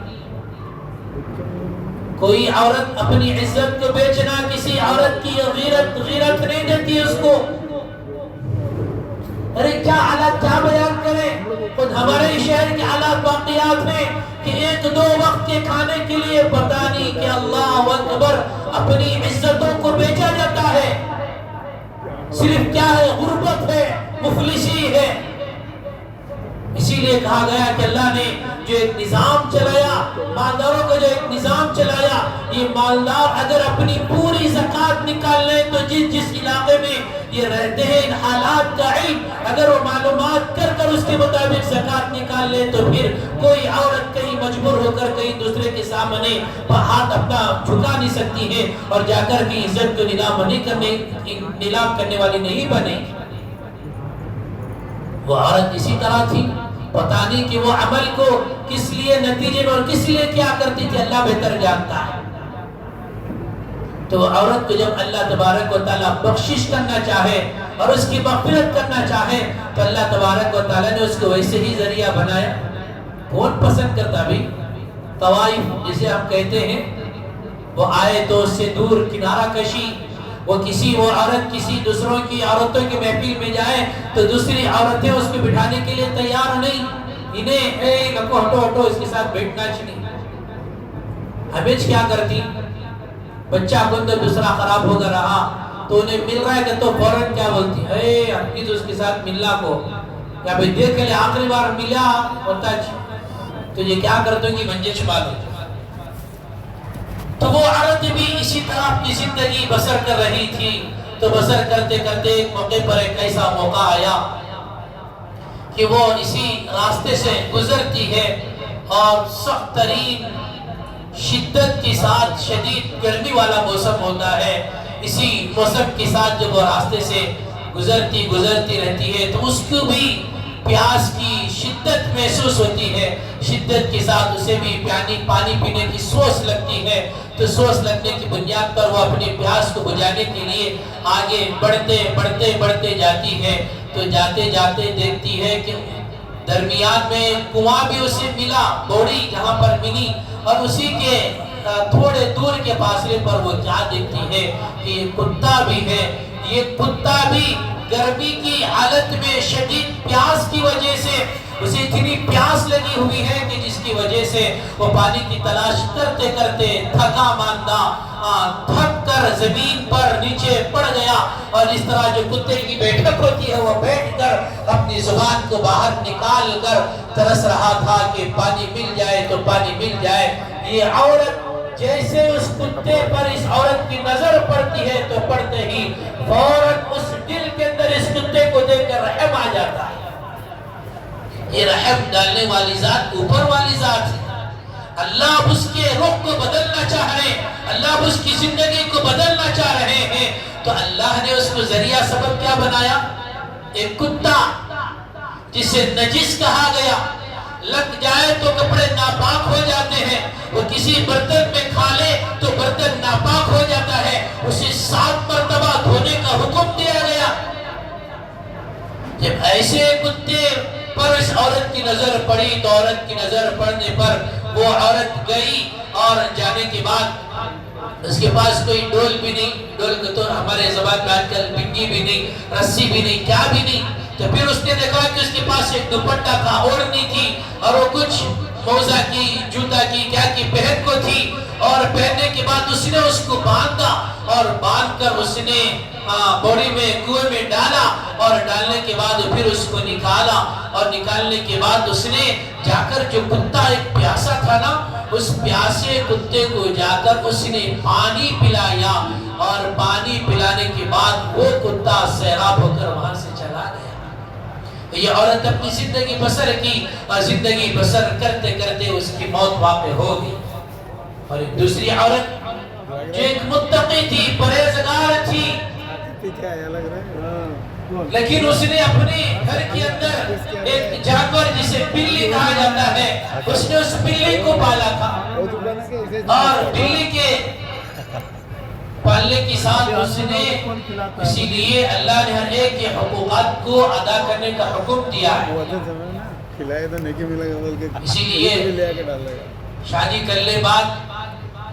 کوئی عورت اپنی عزت کو بیچنا کسی عورت کی غیرت نہیں دیتی اس کو. ارے کیا حالات کیا بیان کریں, خود ہمارے شہر کے حالات واقعات میں کہ ایک دو وقت کے کھانے کے لیے پتہ نہیں کہ اللہ اکبر اپنی عزتوں کو بیچا جاتا ہے. صرف کیا ہے, غربت ہے, مفلسی ہے. اسی لیے کہا گیا کہ اللہ نے جو ایک نظام چلایا, مالداروں کا جو ایک نظام چلایا, یہ مالدار اگر اپنی پوری زکوٰۃ نکال لیں تو جس علاقے میں یہ رہتے ہیں ان حالات کا علم اگر وہ معلومات کر کر اس کے مطابق زکوٰۃ نکال لیں تو پھر کوئی عورت کہیں مجبور ہو کر کہیں دوسرے کے سامنے ہاتھ اپنا جھکا نہیں سکتی ہے اور جا کر کی عزت کو نیلام کرنے والی نہیں بنے. وہ عورت اسی طرح تھی, پتہ نہیں کہ وہ عمل کو کس لیے نتیجے میں اور کس لیے کیا کرتی تھی, اللہ بہتر جانتا ہے. تو عورت کو جب اللہ تبارک و تعالیٰ بخشش کرنا چاہے اور اس کی مغفرت کرنا چاہے تو اللہ تبارک و تعالیٰ نے اس کو ویسے ہی ذریعہ بنایا. کون پسند کرتا بھی طوائف جسے ہم کہتے ہیں, وہ آئے تو اس سے دور کنارہ کشی, وہ عورت کسی دوسروں کی عورتوں کی محفل میں جائے تو دوسری عورتیں اس کو بٹھانے کے لیے تیار نہیں. انہیں ہٹو اس کے ساتھ بیٹھنا چاہیے. ہمیش کیا کرتی, بچہ کون تو دوسرا خراب ہو گیا رہا تو انہیں مل رہا ہے کہ تو فوراً کیا بولتی, اپنی تو اس کے ساتھ ملنا کو یا بھئی دیکھ لے آخری بار ملا ہوتا تو یہ کیا کرتوں گی منجش بات. تو وہ عورت بھی اسی طرح اپنی زندگی بسر کر رہی تھی. تو بسر کرتے کرتے ایک موقع پر ایک ایسا موقع آیا کہ وہ اسی راستے سے گزرتی ہے اور سخت ترین شدت کے ساتھ شدید گرمی والا موسم ہوتا ہے. اسی موسم کے ساتھ جب وہ راستے سے گزرتی رہتی ہے تو اس کو بھی پیاس کی شدت محسوس ہوتی ہے. شدت کے ساتھ اسے بھی پانی پینے کی سوچ لگتی ہے. تو سوچ لگنے کی بنیاد پر وہ اپنی پیاس کو بجھانے کے لیے آگے بڑھتے جاتی ہے. تو جاتے جاتے دیکھتی ہے کہ درمیان میں کنواں بھی اسے ملا, بوڑی جہاں پر ملی, اور اسی کے تھوڑے دور کے فاصلے پر وہ کیا دیکھتی ہے کہ یہ کتا بھی ہے. یہ کتا بھی گرمی کی حالت میں شدید پیاس کی وجہ سے اسے اتنی پیاس لگی ہوئی ہے کہ جس کی وجہ سے وہ پانی کی تلاش کرتے تھکا ماندہ تھک کر کر زمین پر نیچے پڑ گیا اور اس طرح جو کتے کی بیٹھک ہوتی ہے وہ بیٹھ کر اپنی زبان کو باہر نکال کر ترس رہا تھا کہ پانی مل جائے تو پانی مل جائے۔ یہ عورت جیسے اس کتے پر اس عورت کی نظر پڑتی ہے تو پڑتے ہی فوراً اس دل کے اندر اس کتے کو دیکھ کر رحم آ جاتا ہے۔ یہ رحم ڈالنے والی ذات اوپر والی ذات ہے۔ اللہ اس کے رخ کو بدلنا چاہ رہے ہیں، اللہ اس کی زندگی کو بدلنا چاہ رہے ہیں، تو اللہ نے اس کو ذریعہ سبب کیا بنایا؟ ایک کتا جسے نجس کہا گیا، لگ جائے تو کپڑے ناپاک ہو جاتے ہیں، وہ کسی برتن میں کھا لے تو برتن ناپاک ہو جاتا ہے، اسے 7 مرتبہ دھونے کا حکم دیا گیا۔ جب ایسے کتے پر اس عورت کی نظر پڑی تو عورت کی نظر پڑنے پر وہ عورت گئی، اور جانے کے بعد اس کے پاس کوئی ڈول بھی نہیں، ڈول کا تو ہمارے زبان میں آج کل پنگی بھی نہیں، رسی بھی نہیں، کیا بھی نہیں، تو پھر اس نے دیکھا کہ اس کے پاس ایک دوپٹہ تھا، اوڑھنی تھی، اور وہ کچھ موزہ کی، جوتا کی، کیا کی پہن کو تھی، اور پہننے کے بعد اس نے اس کو باندھا، اور باندھ کر اس نے بوڑی میں کنویں میں ڈالا، اور ڈالنے کے بعد پھر اس کو نکالا، اور نکالنے کے بعد اس نے جا کر جو کتا ایک پیاسا تھا نا، اس پیاسے کتے کو جا کر اس نے پانی پلایا، اور پانی پلانے کے بعد وہ کتا سیراب ہو کر وہاں سے چلا گیا۔ یہ عورت اپنی زندگی بسر کی، اور زندگی بسر کرتے کرتے اس کی موت واقع ہو گئی۔ اور ایک دوسری عورت جو ایک متقی تھی، پرہیزگار تھی، لیکن اس نے اپنے گھر کے اندر ایک جانور جسے بلی کہا جاتا ہے، اس نے اس بلی کو پالا تھا، اور بلی کے پالنے کے ساتھ اس نے اسی لیے اللہ نے ہر ایک کے حقوقات کو ادا کرنے کا حکم دیا ہے۔ اسی لیے شادی کرنے بعد،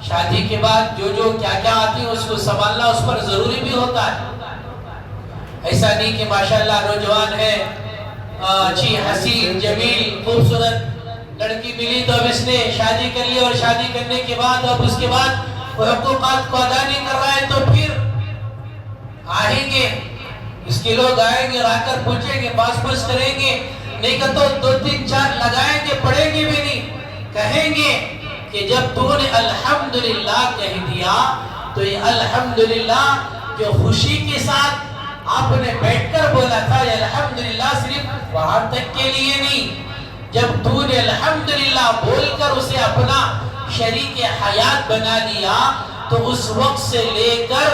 شادی کے بعد جو کیا کیا آتی ہے اس کو سنبھالنا اس پر ضروری بھی ہوتا ہے۔ ایسا نہیں کہ ماشاءاللہ نوجوان ہے، اچھی حسین جمیل خوبصورت لڑکی ملی تو اب اس نے شادی کر لی، اور شادی کرنے کے بعد اب اس کے بعد وہ حقوقات کو ادا نہیں کر رہا ہے، تو پھر آئیں گے اس کے لوگ، آئیں گے آ کر پوچھیں گے، باس باس کریں گے، نہیں کہ تو 2-3-4 لگائیں گے، پڑھیں گے بھی نہیں، کہیں گے کہ جب تو نے الحمدللہ کہہ دیا تو یہ الحمدللہ جو خوشی کے ساتھ آپ نے بیٹھ کر بولا تھا، یہ الحمدللہ صرف وہاں تک کے لیے نہیں، جب تو نے الحمدللہ بول کر اسے اپنا شریک حیات بنا لیا تو اس وقت سے لے کر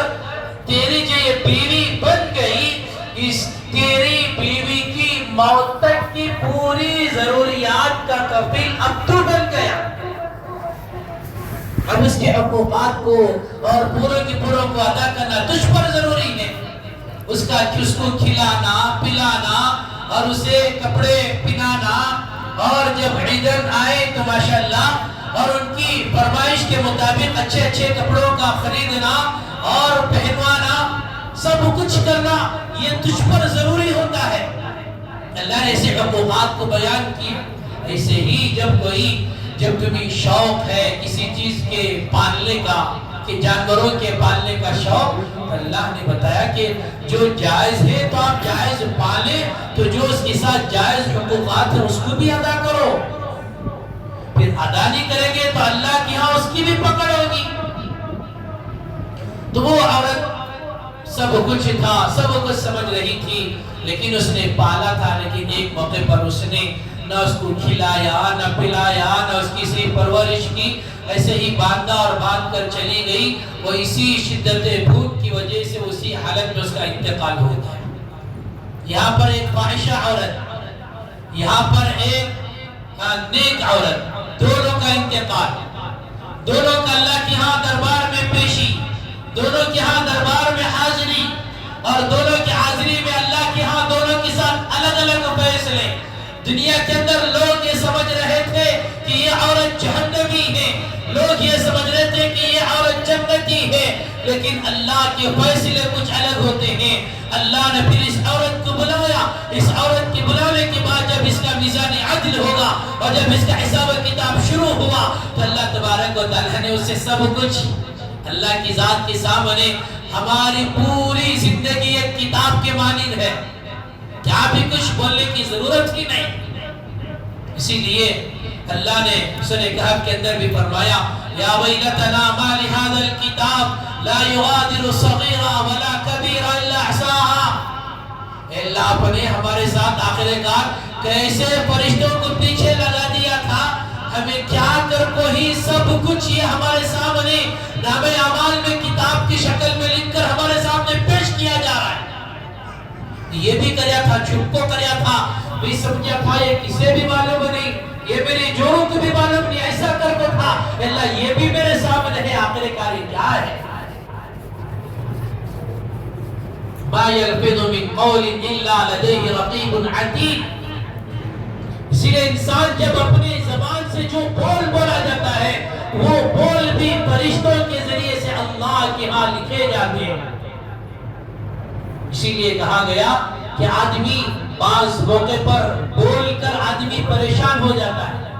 تیری جو یہ بیوی بن گئی، اس تیری بیوی کی موت تک کی پوری ضروریات کا کفیل اب تو بن گیا۔ اب اس کے حقوقات کو اور پوروں کی پوروں کو ادا کرنا تجھ پر ضروری ہے، اس کو کھلانا پلانا اور اسے کپڑے پہنانا، اور جب عیدن آئے تو ماشاءاللہ اور ان کی فرمائش کے مطابق اچھے اچھے کپڑوں کا خریدنا اور پہنوانا، سب کچھ کرنا یہ تجھ پر ضروری ہوتا ہے۔ اللہ نے ایسے حقوقات کو بیان کیا۔ ایسے ہی جب تمہیں شوق ہے کسی چیز کے پالنے کا، کہ جانوروں کے پالنے کا شوق، اللہ نے بتایا کہ جو جائز ہے تو آپ جائز پالیں، تو جو اس کے ساتھ جائز حقوقات ہیں اس کو بھی ادا کرو۔ پھر ادا نہیں کریں گے تو اللہ کی ہاں اس کی بھی پکڑ ہوگی۔ تو وہ عورت سب کچھ تھا، سب کچھ سمجھ رہی تھی، لیکن اس نے پالا تھا، لیکن ایک موقع پر اس نے نہ اس کو کھلایا نہ پلایا نہ اس کی صحیح پرورش کی، ایسے ہی باندھا اور باندھ کر چلی گئی۔ وہ اسی شدت بھوک کی وجہ سے اسی حالت میں اس کا انتقال ہو گیا۔ یہاں پر ایک فاحشہ عورت، یہاں پر ایک نیک عورت، دونوں کا انتقال، دونوں کا اللہ کے ہاں دربار میں پیشی، دونوں کے ہاں دربار میں حاضری، اور دونوں کی حاضری میں اللہ کے ہاں دونوں کے ساتھ الگ الگ فیصلے۔ دنیا کے اندر لوگ یہ سمجھ رہے تھے کہ یہ عورت جہنمی ہے، لوگ یہ سمجھ رہے تھے کہ یہ عورت جنتی ہے، لیکن اللہ کے فیصلے کچھ الگ ہوتے ہیں۔ اللہ نے پھر اس عورت کو بلایا، اس عورت کے بلانے کے بعد جب اس کا میزان عدل ہوگا اور جب اس کا حساب کتاب شروع ہوا تو اللہ تبارک و تعالیٰ نے اسے سب کچھ اللہ کی ذات کے سامنے ہماری پوری زندگی ایک کتاب کے مانند ہے، کیا بھی کچھ بولنے کی ضرورت ہی نہیں۔ اسی لیے اللہ نے سورہ کہف کے اندر بھی فرمایا یا ویلتنا ما لهذا الكتاب لا يغادر صغیرا ولا کبیرا الا احصاها۔ اللہ اپنے ہمارے ساتھ آخر کار کیسے فرشتوں کو پیچھے لگا دیا تھا، ہمیں کیا کر کوئی سب کچھ یہ ہمارے سامنے نام اعمال میں کتاب کی شکل میں لکھ کر ہمارے سامنے پیش کیا جا رہا ہے۔ یہ بھی کریا تھا، چھپ کو کریا تھا، بھی سمجھا تھا یہ کسے بھی معلوم نہیں، یہ میری جوروں کو بھی معلوم نہیں، ایسا کرتا تھا۔ اللہ یہ بھی میرے سامنے ہے، آخر کاری کیا ہے؟ ما یلفظ من قول الا لدیہ رقیب عتید۔ اسی لیے انسان جب اپنی زبان سے جو بول بولا جاتا ہے وہ بول بھی فرشتوں کے ذریعے سے اللہ کے ہاں لکھے جاتے ہیں۔ اسی لیے کہا گیا کہ آدمی بعض موقع پر بول کر آدمی پریشان ہو جاتا ہے،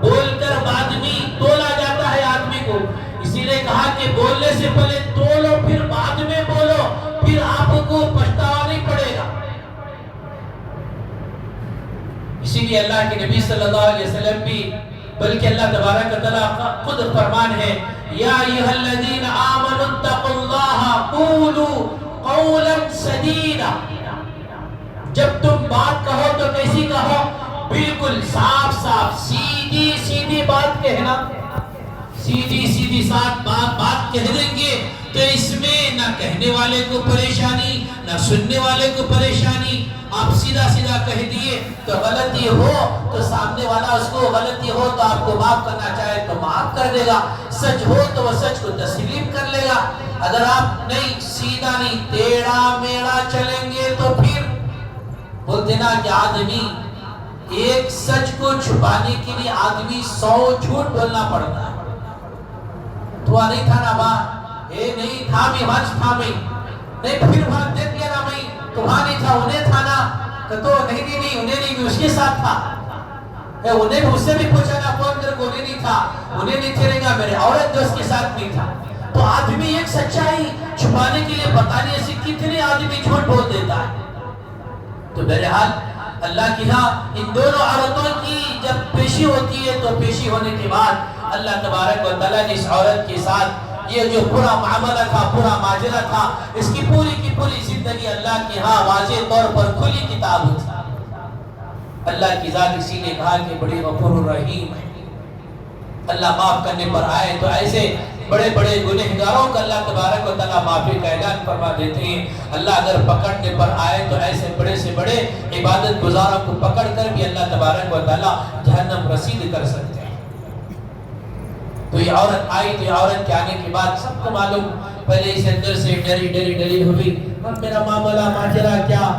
بول کر آدمی تولا جاتا ہے آدمی کو۔ اسی لیے کہا کہ بولنے سے پہلے تولو پھر بعد میں بولو، پھر آپ کو پچھتاوا نہیں پڑے گا۔ اسی لیے اللہ کے نبی صلی اللہ علیہ وسلم بھی بلکہ اللہ تبارک و تعالیٰ کا خود فرمان ہے یا ایھا الذین آمنوا اتقوا اللہ قولوا قولا سدیدا۔ جب تم بات کہو تو کیسی کہو؟ بالکل صاف صاف سیدھی سیدھی بات کہنا، سیدھی سیدھی بات کہہ دیں گے تو اس میں نہ کہنے والے کو پریشانی نہ سننے والے کو پریشانی۔ آپ سیدھا سیدھا کہہ دیے تو غلطی ہو تو سامنے والا اس کو غلطی ہو تو آپ کو معاف کرنا چاہے تو معاف کر دے گا، سچ ہو تو وہ سچ کو تسلیم کر لے گا۔ اگر آپ نہیں سیدھا نہیں ٹیڑھا میڑھا چلیں گے تو پھر بولتے نا کہ آدمی ایک سچ کو چھپانے کے لیے آدمی 100 جھوٹ بولنا پڑتا ہے۔ تو نہیں تھا نا ماں اے نہیں تھا بھی ہنس تھا بھی نہیں، پھر وہاں دیکھ لیا نا میں تو وہاں نہیں تھا، انہیں تھا نا کہ تو نہیں انہیں نہیں اس کے ساتھ تھا، انہیں بھی اس سے بھی پوچھا نا فون کر کو نہیں تھا، انہیں نہیں تھے گا میرے عورت جو اس کے ساتھ نہیں تھا۔ تو آدمی ایک سچائی چھپانے کے لیے بتانے سے کتنے آدمی جھوٹ بول دیتا ہے۔ تو بہرحال اللہ کی ہاں ان دونوں عورتوں کی جب پیشی ہوتی ہے تو پیشی ہونے کے بعد اللہ تبارک و تعالیٰ نے اس عورت کے ساتھ یہ جو پورا معاملہ تھا، پورا ماجرا تھا، اس کی پوری زندگی اللہ کی ہاں واضح طور پر کھلی کتاب تھی۔ اللہ کی ذات اسی نے کہا کہ بڑی غفور الرحیم ہے، اللہ معاف کرنے پر آئے تو ایسے بڑے بڑے گنہگاروں کا اللہ تبارک و تعالیٰ معافی کا اعلان فرما دیتے ہیں۔ اللہ اگر پکڑنے پر آئے تو ایسے بڑے سے بڑے عبادت گزاروں کو پکڑ کر بھی اللہ تبارک و تعالیٰ جہنم رسید کر سکتے ہیں۔ تو یہ عورت آئی تو یہ عورت کے آنے کے بعد سب کو معلوم، پہلے اس اندر سے ڈری ہوئی اب میرا معاملہ ماجرا کیا،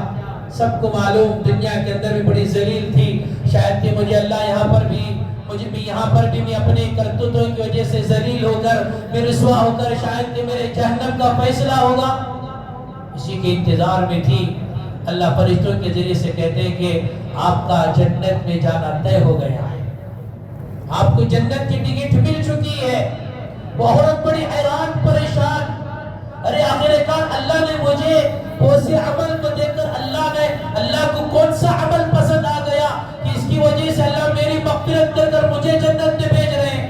سب کو معلوم دنیا کے اندر بھی بڑی ذلیل تھی، شاید کہ مجھے اللہ یہاں پر بھی میں اپنے کرتوتوں کی وجہ سے ذلیل ہو کر میں رسوا ہو کر شاید کہ میرے جہنم کا فیصلہ ہوگا، اسی کے انتظار میں تھی۔ اللہ فرشتوں کے ذریعے سے کہتے ہیں کہ آپ کا جنت میں جانا طے ہو گیا ہے، آپ کو جنت کی ٹکٹ مل چکی ہے۔ وہ عورت بڑی حیران پریشان، ارے آخر کار اللہ نے مجھے اسی عمل کو دیکھ کر اللہ کو کون سا عمل پسند آ گیا کہ اس کی وجہ سے اللہ میری مغفرت کر کر مجھے جنت میں بھیج رہے ہیں۔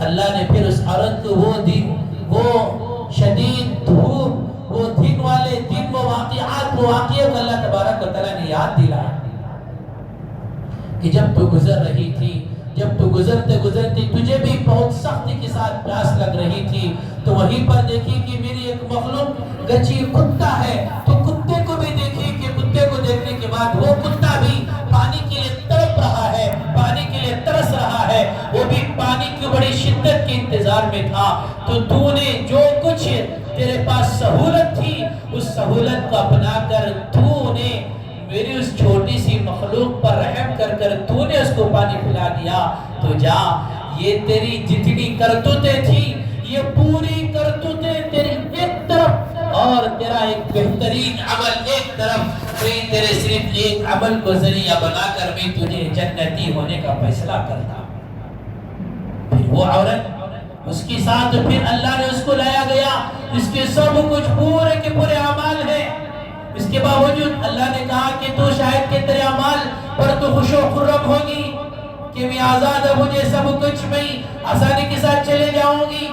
اللہ نے پھر اس عورت کو وہ شدید دھوپ، وہ دن والے دن، وہ واقعات کو اللہ تبارک و تعالیٰ نے یاد دلایا کہ جب تو گزر رہی تھی، جب تو گزرتے تجھے بھی بہت سختی کے ساتھ پیاس لگ رہی تھی، تو وہیں پر دیکھی کہ میری ایک مخلوق گچی کتا ہے، تو کتے کو بھی دیکھی کہ کتے کو دیکھنے کے بعد وہ کتا بھی پانی کے لیے تڑپ رہا ہے، پانی کے لیے ترس رہا ہے، وہ بھی پانی کی بڑی شدت کے انتظار میں تھا۔ تو تو نے جو کچھ تیرے پاس سہولت تھی اس سہولت کو اپنا کر تو نے میری اس چھوٹی سی مخلوق پر رحم کر تو نے اس کو پانی پلا دیا۔ تو جا، یہ تیری جتنی کرتوتیں تھی، یہ پوری کرتوتیں تیری ایک طرف اور تیرا ایک بہترین عمل ایک طرف، تیرے صرف ایک عمل کو ذریعہ بنا کر میں تجھے جنتی ہونے کا فیصلہ کرتا۔ پھر وہ عورت اس کے ساتھ پھر اللہ نے اس کو لایا گیا، اس کے سب کچھ پورے کے پورے اعمال ہیں، اس کے باوجود اللہ نے کہا کہ تو شاید کہ تیرے اعمال پر تو خوش و خرم ہوگی کہ میں آزاد ہوں، مجھے سب کچھ میں آسانی کے ساتھ چلے جاؤں گی۔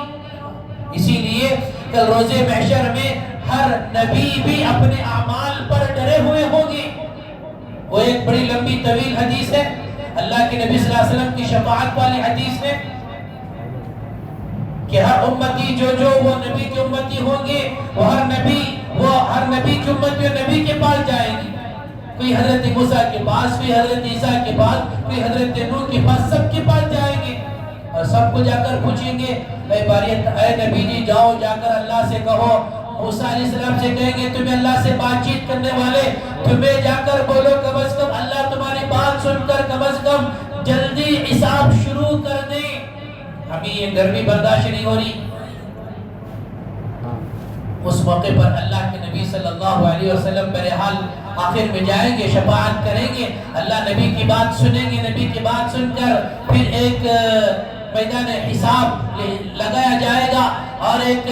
اسی لیے کل روز محشر میں ہر نبی بھی اپنے اعمال پر ڈرے ہوئے ہوں گے۔ وہ ایک بڑی لمبی طویل حدیث ہے، اللہ کے نبی صلی اللہ علیہ وسلم کی شفاعت والی حدیث میں کہ ہر امتی جو وہ نبی کی امتی ہوں گے، وہ ہر نبی کی امتی وہ نبی کے پاس جائے گی۔ کوئی حضرت موسیٰ کے پاس، کوئی حضرت عیسیٰ کے پاس، کوئی حضرت نوح کے پاس، سب کے پاس جائیں گے اور سب کو جا کر پوچھیں گے اے نبی جی جاؤ جا کر اللہ سے کہو۔ موسیٰ علیہ السلام سے کہیں گے تمہیں اللہ سے بات چیت کرنے والے تمہیں جا کر بولو کم از کم اللہ تمہاری بات سن کر کم از کم جلدی حساب شروع کر دے۔ ہمیں یہ گرمی برداشت نہیں ہو رہی۔ اس موقع پر اللہ کے نبی صلی اللہ علیہ وسلم بہرحال آخر میں جائیں گے، شفاعت کریں گے، اللہ نبی کی بات سنیں گے، نبی کی بات سن کر پھر ایک میدان حساب لگایا جائے گا اور ایک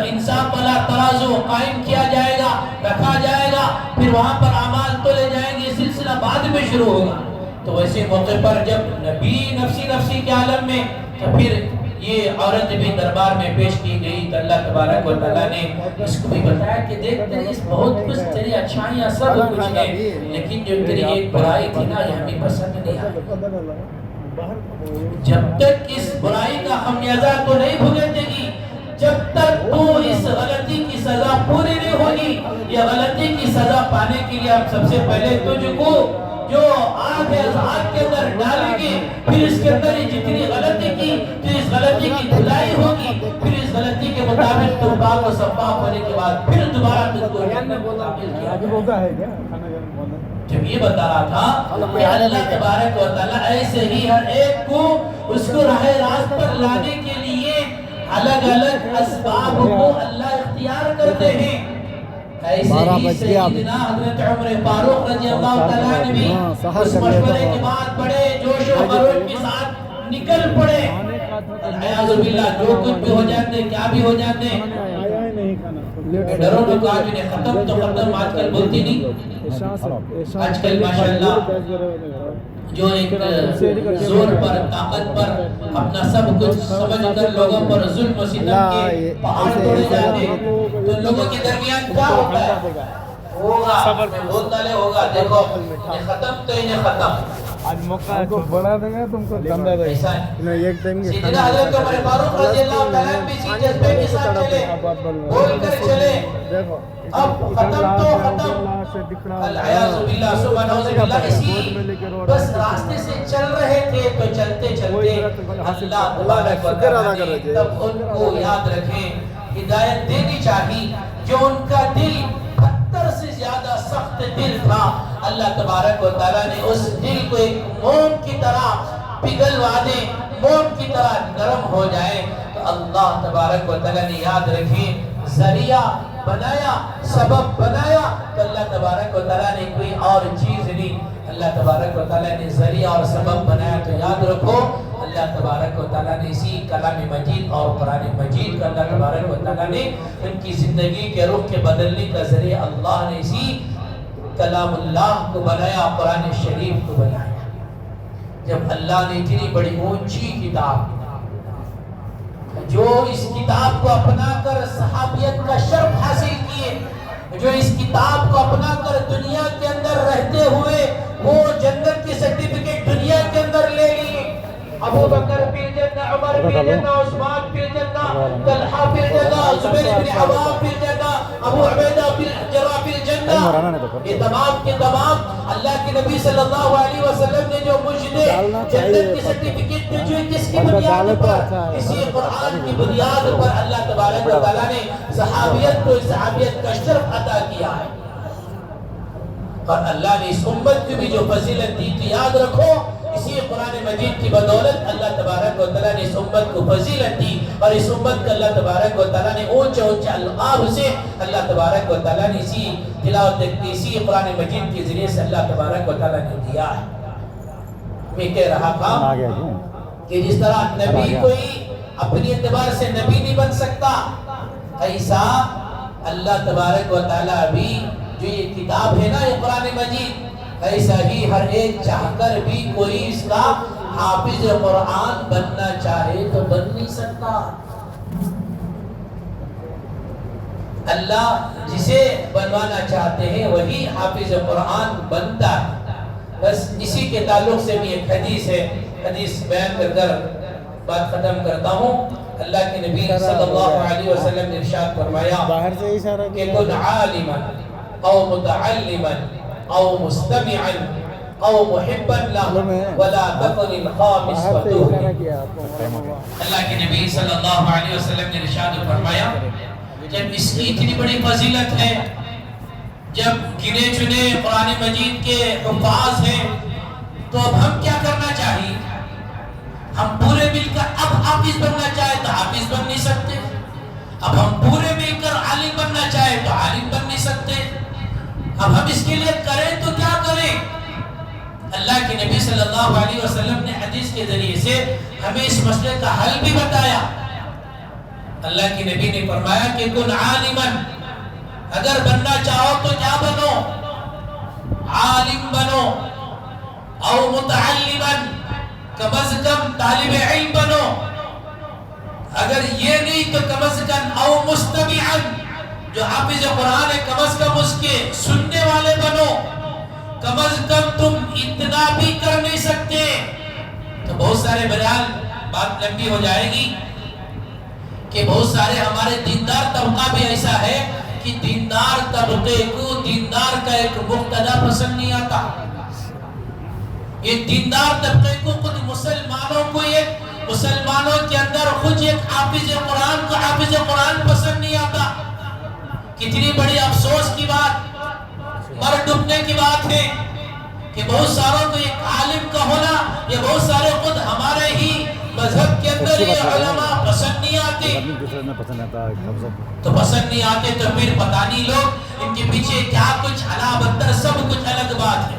انصاف والا ترازو قائم کیا جائے گا، رکھا جائے گا، پھر وہاں پر اعمال تولے جائیں گے، سلسلہ بعد میں شروع ہوگا۔ تو ویسے موقع پر جب نبی نفسی کے عالم میں، تو پھر یہ عورت بھی دربار میں پیش کی گئی تو اللہ تبارک و تعالیٰ نے اس کو بھی بتایا کہ دیکھ تیری بہت کچھ، تیری اچھائیاں سب کچھ ہیں، لیکن جو تیری ایک برائی تھی نا یہ ہمیں پسند نہیں آئی۔ جب تک اس برائی کا خمیازہ تو نہیں بھگتے گی، جب تک تو اس غلطی کی سزا پوری نہیں ہوگی، یہ غلطی کی سزا پانے کے لیے ہم سب سے پہلے تجھ کو جو آگ ہے اس آگ کے اندر ڈالیں گے، پھر اس کے اندر جتنی غلطی کی تو اس غلطی کی دھلائی ہوگی، پھر اس غلطی کے مطابق تو پاک و صفاق ہونے کے بعد پھر دوبارہ تجھ کو جنت میں داخل کیا جائے۔ جب یہ بتا رہا تھا کہ اللہ تبارک و تعالیٰ ایسے ہی ہر ایک کو اس کو راہ راست پر لانے کے لیے الگ الگ اسباب کو اللہ اختیار کرتے ہیں۔ ایسے ہی سیدنا حضرت عمر فاروق رضی اللہ تعالیٰ نے بھی اس مشورے کے بعد بڑے جوش و خروش کے ساتھ نکل پڑے۔ اعوذ باللہ جو کچھ بھی ہو جاتے کیا بھی ہو جاتے ڈرو نہ کہا جنہیں ختم تو ختم آج کل بولتی نہیں۔ آج کل ماشاءاللہ جو ایک زور پر طاقت پر اپنا سب کچھ سمجھ کر لوگوں پر ظلم و ستم کے پہاڑ توڑے جاتے تو لوگوں کے درمیان کیا ہوتا ہے؟ ہوگا بولتا لے ہوگا، دیکھو انہیں ختم تو انہیں ختم۔ آج موقع ہے بڑھا دیں گے تم کو کم دے دیں گے ایک ٹائم کے سیدنا حضرت عمر فاروق رضی اللہ تعالیٰ بھی اسی جذبے کے ساتھ چلے، بول کر چلے اب ختم تو ختم۔ العیاذ باللہ سبحانہ باللہ اسی بس راستے سے چل رہے تھے تو چلتے چلتے اللہ تبارک و تعالیٰ نے تب ان کو یاد رکھیں، ہدایت دینی چاہی جو ان کا دل پتھر سے زیادہ سخت دل تھا، اللہ تبارک و تعالیٰ نے اس دل کو ایک موم کی طرح پگھلوا دے، موم کی طرح نرم ہو جائے۔ تو اللہ تبارک و تعالیٰ نے یاد رکھیں ذریعہ بنایا، سبب بنایا تو اللہ تبارک و تعالیٰ نے کوئی اور چیز نہیں، اللہ تبارک و تعالیٰ نے ذریعہ اور سبب بنایا۔ تو یاد رکھو اللہ تبارک و تعالیٰ نے اسی کلام مجید اور قرآن مجید کا اللہ تبارک و تعالیٰ نے ان کی زندگی کے رخ کے بدلنے کا ذریعہ اللہ نے اسی کلام اللہ کو بنایا، قرآن شریف کو بنایا۔ جب اللہ نے اتنی بڑی اونچی کتاب جو اس کتاب کو اپنا کر صحابیت کا شرف حاصل کیے، جو اس کتاب کو اپنا کر دنیا کے اندر رہتے ہوئے وہ جنت کی سرٹیفکیٹ دنیا کے اندر لے لی، ابو بکر فی الجنہ، عمر فی الجنہ، عثمان فی الجنہ، طلحہ فی الجنہ، زبیر بن عوام فی الجنہ، ابو عبیدہ فی الجرہ فی الجنہ، یہ تمام کے تمام اللہ کے نبی صلی اللہ علیہ وسلم نے جو مجھے جنت کی سرٹیفکیٹ دی جو کس کی بنیاد پر؟ اسی قرآن کی بنیاد پر اللہ تبارک و تعالیٰ نے صحابیت کو صحابیت کا شرف عطا کیا ہے۔ اور اللہ نے اس امت کو بھی جو فضیلت دی تو یاد رکھو اسی قرآن مجید کی بدولت اللہ تبارک و تعالیٰ نے اس امت کو فضیلت دی، اور اس امت کا اللہ تبارک و تعالیٰ نے اونچے اونچے القاب سے اللہ تبارک و تعالیٰ نے اسی تلاوت اسی قرآن مجید کے ذریعے سے اللہ تبارک و تعالیٰ نے دیا ہے۔ میں کہہ رہا تھا کہ جس طرح نبی کوئی اپنی اعتبار سے نبی نہیں بن سکتا، ایسا اللہ تبارک و تعالیٰ بھی جو یہ کتاب ہے نا یہ قرآن مجید، ایسا ہی ہر ایک چاہ کر بھی کوئی اس کا حافظ قرآن بننا چاہے تو بن نہیں سکتا۔ اللہ جسے بنوانا چاہتے ہیں وہی حافظ قرآن بنتا ہے۔ بس اسی کے تعلق سے بھی ایک حدیث ہے، حدیث بیان کر کر بات ختم کرتا ہوں۔ اللہ کے نبی صلی اللہ علیہ وسلم نے ارشاد فرمایا کہ کن عالما او متعلما او مستمعا او محبا له ولا تكن الخامسة۔ اللہ کے نبی صلی اللہ علیہ وسلم نے ارشاد فرمایا جب اس کی اتنی بڑی فضیلت ہے، جب گنے چنے قرآن مجید کے حفاظ ہیں، تو اب ہم کیا کرنا چاہیے؟ ہم پورے مل کر اب حافظ بننا چاہے تو حافظ بن نہیں سکتے، اب ہم پورے مل کر عالم بننا چاہے تو عالم بن نہیں سکتے۔ اب ہم اس کے لیے کریں تو کیا کریں؟ اللہ کے نبی صلی اللہ علیہ وسلم نے حدیث کے ذریعے سے ہمیں اس مسئلے کا حل بھی بتایا۔ اللہ کے نبی نے فرمایا کہ کن عالما، اگر بننا چاہو تو کیا بنو؟ عالم بنو، او متعلما، کم از کم طالب علم بنو، اگر یہ نہیں تو کم از کم او مستمعا، جو حافظ قرآن ہے کم از کم اس کے سننے والے بنو۔ کم از کم تم اتنا بھی کر نہیں سکتے تو بہت سارے بہرحال بات لمبی ہو جائے گی کہ بہت سارے ہمارے دیندار طبقہ بھی ایسا ہے کہ دیندار طبقے کو دیندار کا ایک مقتدا پسند نہیں آتا۔ یہ دیندار طبقے کو خود مسلمانوں کو مسلمانوں کے اندر خود ایک حافظ قرآن کو حافظ قرآن پسند نہیں آتا۔ کتنی بڑی افسوس کی بات، مر ڈوبنے کی بات ہے کہ بہت ساروں کو ایک عالم کا ہونا، یہ بہت سارے خود ہمارے ہی مذہب کے اندر یہ علماء پسند نہیں آتے، تو پسند نہیں آتے تو پھر پتہ نہیں لوگ ان کے پیچھے کیا کچھ علا بدتر سب کچھ الگ بات ہے۔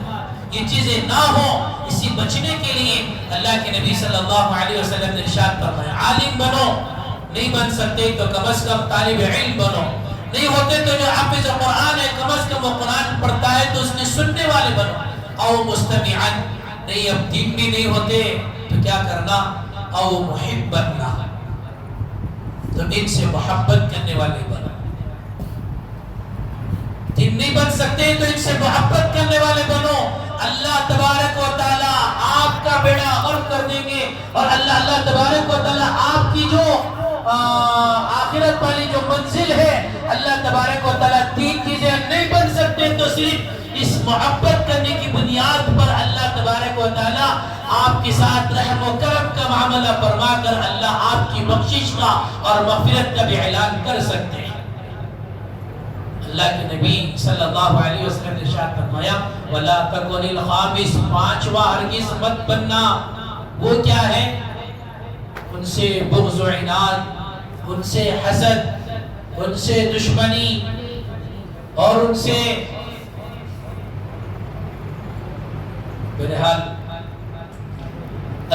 یہ چیزیں نہ ہوں، اسی بچنے کے لیے اللہ کے نبی صلی اللہ علیہ وسلم نے ارشاد فرمایا عالم بنو، نہیں بن سکتے تو کم از کم طالب علم بنو، نہیں ہوتے تو جو حافظ قرآن ہے کم از کم وہ قرآن پڑھتا ہے تو اس کے سننے والے بنو، او مستمعا، نہیں اب دین بھی نہیں ہوتے تو کیا کرنا، او محبت نہ، تو ان سے محبت کرنے والے بنو۔ دین نہیں بن سکتے تو ان سے محبت کرنے والے بنو۔ اللہ تبارک و تعالی آپ کا بیڑا غرق کر دیں گے، اور اللہ تبارک و تعالی آپ کی جو آخرت والی جو منزل ہے، اللہ تبارک و تعالی تین چیزیں نہیں بن سکتے تو صرف اس محبت کرنے کی بنیاد پر اللہ تبارک و تعالی آپ کے ساتھ رحم و کرم کا معاملہ فرما کر اللہ آپ کی بخشش کا اور مغفرت کا بھی اعلان کر سکتے ہیں۔ اللہ کے نبی صلی اللہ علیہ وسلم نے ارشاد فرمایا وَلَا تَكُنِ الْخَامِسِ، پانچواں ہرگز مت بننا۔ وہ کیا ہے؟ ان سے بغض و عناد، ان سے حسد، ان سے دشمنی، اور ان سے بہرحال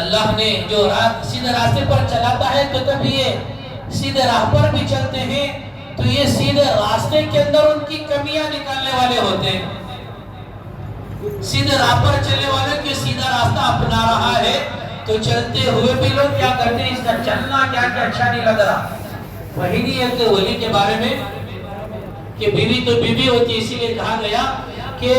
اللہ نے جو سیدھے راستے پر چلاتا ہے تو کبھی یہ سیدھے راہ پر بھی چلتے ہیں تو یہ سیدھے راستے کے اندر ان کی کمیاں نکالنے والے ہوتے ہیں۔ سیدھے راہ پر چلنے والے کہ سیدھا راستہ اپنا رہا ہے تو چلتے ہوئے بھی لوگ کیا کرتے ہیں، اس کا چلنا کیا اچھا نہیں لگ رہا۔ وہی نہیں ہے کہ ولی کے بارے میں کہ بیوی تو بیوی ہوتی، اسی لیے کہا گیا کہ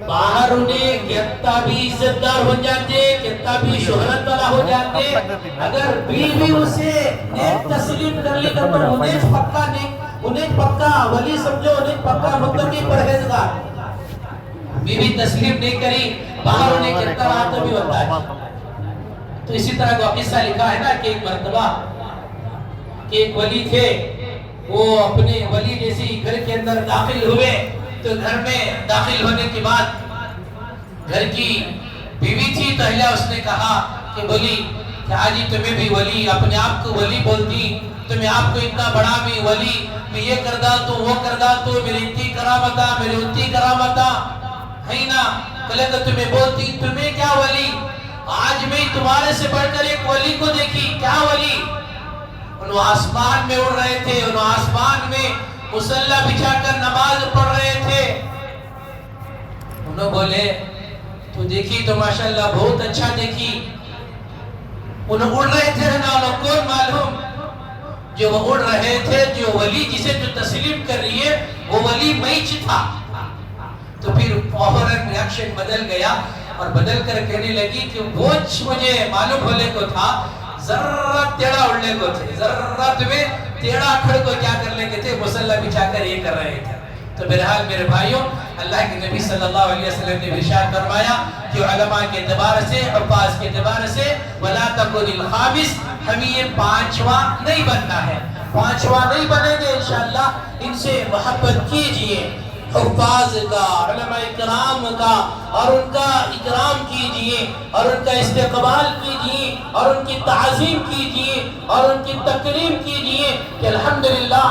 باہر انہیں کتنا بھی عزت دار ہو جاتے، کتنا بھی شہرت والا ہو جاتے، اگر بیوی اسے نیک تسلیم کر لی تو انہیں پکا ولی سمجھو، انہیں پکا متقی پرہیزگار۔ بیوی تسلیم نہیں کری، باہر انہیں کتنا رہا تو بھی ہوتا ہے۔ تو اسی طرح کا قصہ لکھا ہے نا کہ ایک مرتبہ کہ ایک ولی تھے، وہ اپنے ولی جیسی گھر کے اندر داخل ہوئے تو گھر میں داخل ہونے کے بعد گھر کی بیوی تھی تو اس نے کہا کہ بولی کہ آجی تمہیں بھی ولی، اپنے آپ کو ولی بولتی، تمہیں آپ کو اتنا بڑا بھی ولی، میں یہ کردہ تو وہ کردہ تو میری اتنی کرامتا میری اتنی کرامتا ہے نا، کلے تو تمہیں بولتی تمہیں کیا ولی، آج میں تمہارے سے بڑھ کر ایک ولی کو دیکھی. کیا ولی؟ انہوں آسمان میں اڑ رہے تھے, انہوں آسمان میں مصلی بچھا کر نماز پڑھ رہے تھے. انہوں بولے تو دیکھی تو ماشاءاللہ بہت اچھا دیکھی. انہوں اڑ رہے تھے نا, انہوں کون معلوم؟ جو وہ اڑ رہے تھے, جو ولی جسے تو تسلیم کر رہی ہے وہ ولی میچ تھا. تو پھر فوراً ریاکشن بدل گیا اور بدل کر کہنے لگی کہ وہ مجھے معلوم ہونے کو تھا, ذرہ ٹیڑھا اڑنے کو تھے, ذرہ تمہیں ٹیڑھا کھڑ کو کیا کر لیں گے تھے, مصلی بچھا کر یہ کر رہے تھے. تو بہرحال میرے بھائیوں, اللہ کے نبی صلی اللہ علیہ وسلم نے ارشاد فرمایا کہ علماء کے اعتبار سے, حفاظ کے اعتبار سے وَلَا تَكُنِ الْخَامِسِ, ہمیں یہ پانچواں نہیں بننا ہے. پانچواں نہیں بنیں گے انشاءاللہ. ان سے محبت کیجئے, حفاظ کا, علماء اکرام کا, اور ان کا اکرام کیجئے, اور ان کا استقبال کیجئے, اور ان کی تعظیم کیجئے, اور ان کی تکریم کیجئے. کہ الحمدللہ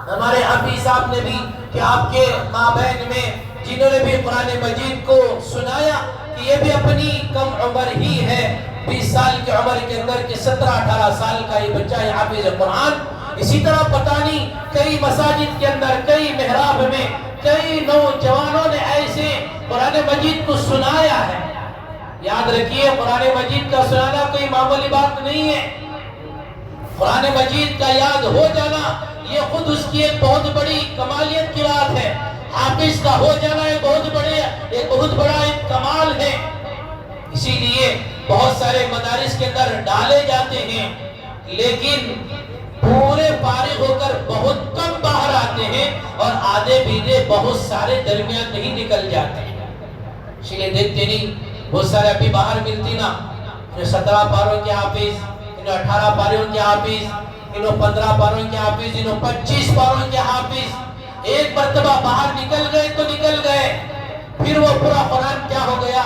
ہمارے حافظ صاحب نے بھی, کہ آپ کے مابین میں جنہوں نے بھی قرآن مجید کو سنایا, کہ یہ بھی اپنی کم عمر ہی ہے, 20 سال کی عمر کے اندر, کہ 17-18 سال کا یہ بچہ ہے حافظ قرآن. اسی طرح پتہ نہیں کئی مساجد کے اندر, کئی محراب میں کئی نوجوانوں نے ایسے قرآن مجید کو سنایا ہے. یاد رکھیے, قرآن مجید کا سنانا کوئی معمولی بات نہیں ہے. قرآن مجید کا یاد ہو جانا یہ خود اس کی ایک بہت بڑی کمالیت کی بات ہے. حافظ کا ہو جانا ایک بہت بڑا ایک کمال ہے. اسی لیے بہت سارے مدارس کے اندر ڈالے جاتے ہیں, لیکن پورے فارغ ہو کر بہت کم باہر آتے ہیں, اور آدھے بیدے بہت سارے درمیان نہیں نکل جاتے ہیں. اس لیے دیکھتے نہیں, بہت سارے ابھی باہر ملتی نا, 17 پاروں کے حافظ, 18 پاروں کے حافظ, 15 پاروں کے حافظ, 25 پاروں کے حافظ. ایک مرتبہ باہر نکل گئے تو نکل گئے, پھر وہ پورا قرآن کیا ہو گیا,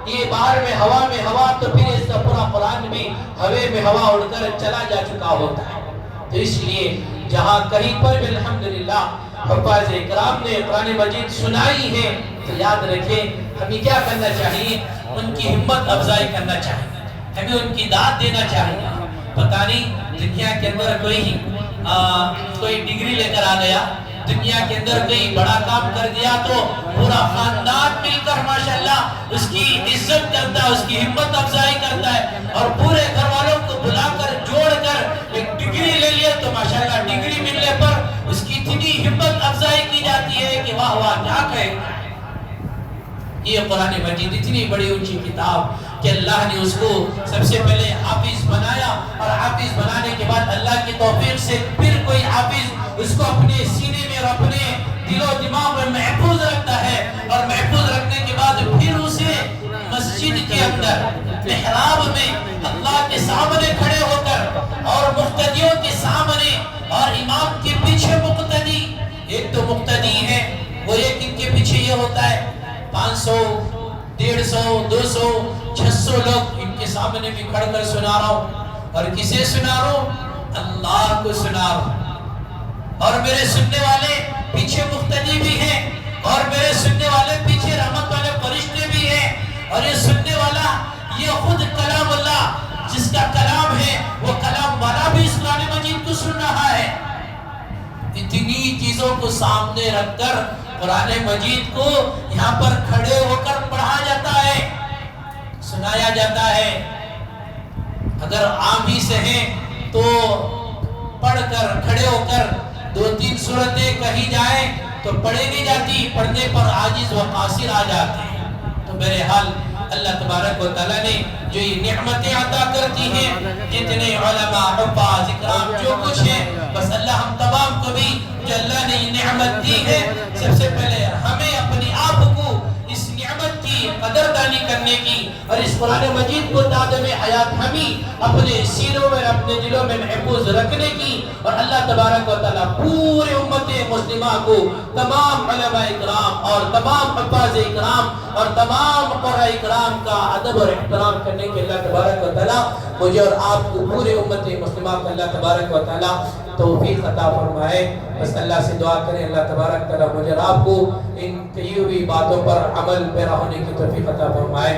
یہ باہر میں ہوا, تو پھر اس کا پورا قرآن بھی ہوے میں ہوا اڑ کر چلا جا چکا ہوتا ہے. تو اس لیے جہاں کہیں پر بھی الحمدللہ حفاظ اکرام نے قرآن مجید سنائی ہے, تو یاد رکھیں ہمیں کیا کرنا چاہیے, ان کی ہمت افزائی کرنا چاہیے, ہمیں ان کی داد دینا چاہیے. پتہ نہیں دنیا کے اندر کوئی ڈگری لے کر آ گیا, دنیا کے اندر کوئی بڑا کام کر دیا, تو پورا خاندان مل کر ماشاءاللہ اس کی عزت کرتا ہے, اس کی ہمت افزائی کرتا ہے, اور پورے گھر والوں کو بلا کر جوڑ کر ایک ڈگری لے لیا, تو ماشاءاللہ ڈگری ملنے پر اس کی اتنی ہمت افزائی کی جاتی ہے کہ واہ واہ کیا کہے. یہ قرآن مجید اتنی بڑی اونچی کتاب کہ اللہ نے اس کو سب سے پہلے حافظ بنایا, اور حافظ بنانے کے بعد اللہ کی توفیق سے پھر کوئی حافظ اس کو اپنے سینے میں اور اپنے دل و دماغ میں محفوظ رکھتا ہے, اور محفوظ رکھنے کے بعد پھر اسے مسجد کے اندر محراب میں اللہ کے سامنے کھڑے ہو کر اور مقتدیوں کے سامنے اور امام کے پیچھے مقتدی, ایک تو مقتدی ہے وہ ایک ان کے پیچھے یہ ہوتا ہے 500 150 200 600 لوگ ان کے سامنے بھی کھڑ کر سنا رہا ہوں, اور کسے سنا رہا ہوں, اللہ کو سنا رہا ہوں. اور میرے سننے والے پیچھے مقتدی بھی ہیں, اور میرے سننے والے پیچھے رحمت والے فرشتے بھی ہیں, اور یہ سننے والا یہ خود کلام اللہ جس کا کلام ہے وہ کلام والا بھی اس قرآن مجید کو سن رہا ہے. اتنی چیزوں کو سامنے رکھ کر قرآن مجید کو یہاں پر کھڑے ہو کر پڑھا جاتا ہے, سنایا جاتا ہے. اگر عام ہی سے ہیں تو پڑھ کر کھڑے ہو کر 2-3 سورتیں کہی جائیں تو پڑھے نہیں جاتی, پڑھنے پر عاجز و قاصر آ جاتے ہیں. تو میرے حال اللہ تبارک و تعالیٰ نے جو یہ نعمتیں عطا کرتی ہیں, جتنے علماء حفاظ اکرام جو کچھ ہے, بس اللہ ہم تمام کو بھی جو اللہ نے یہ نعمت دی ہے, سب سے پہلے ہمیں اپنی آپ کو اس نعمت کی قدردانی کرنے کی, اور اس قرآن مجید کو تعدم حیات ہمیں اپنے سینوں میں اپنے دلوں میں محفوظ رکھنے کی, اور اللہ تبارک و تعالیٰ پورے امت مسلمہ کو تمام علماء اکرام اور تمام حفاظ اکرام اور تمام قرآن اکرام کا ادب اور احترام کرنے کے اللہ تبارک و تعالیٰ مجھے اور آپ کو پورے امت مسلمہ کو اللہ تبارک و تعالیٰ توفیق عطا فرمائے. بس اللہ سے دعا کریں اللہ تبارک تعالیٰ مجھے اور آپ کو ان کئی ہوئی باتوں پر عمل پیرا ہونے کی توفیق عطا فرمائے.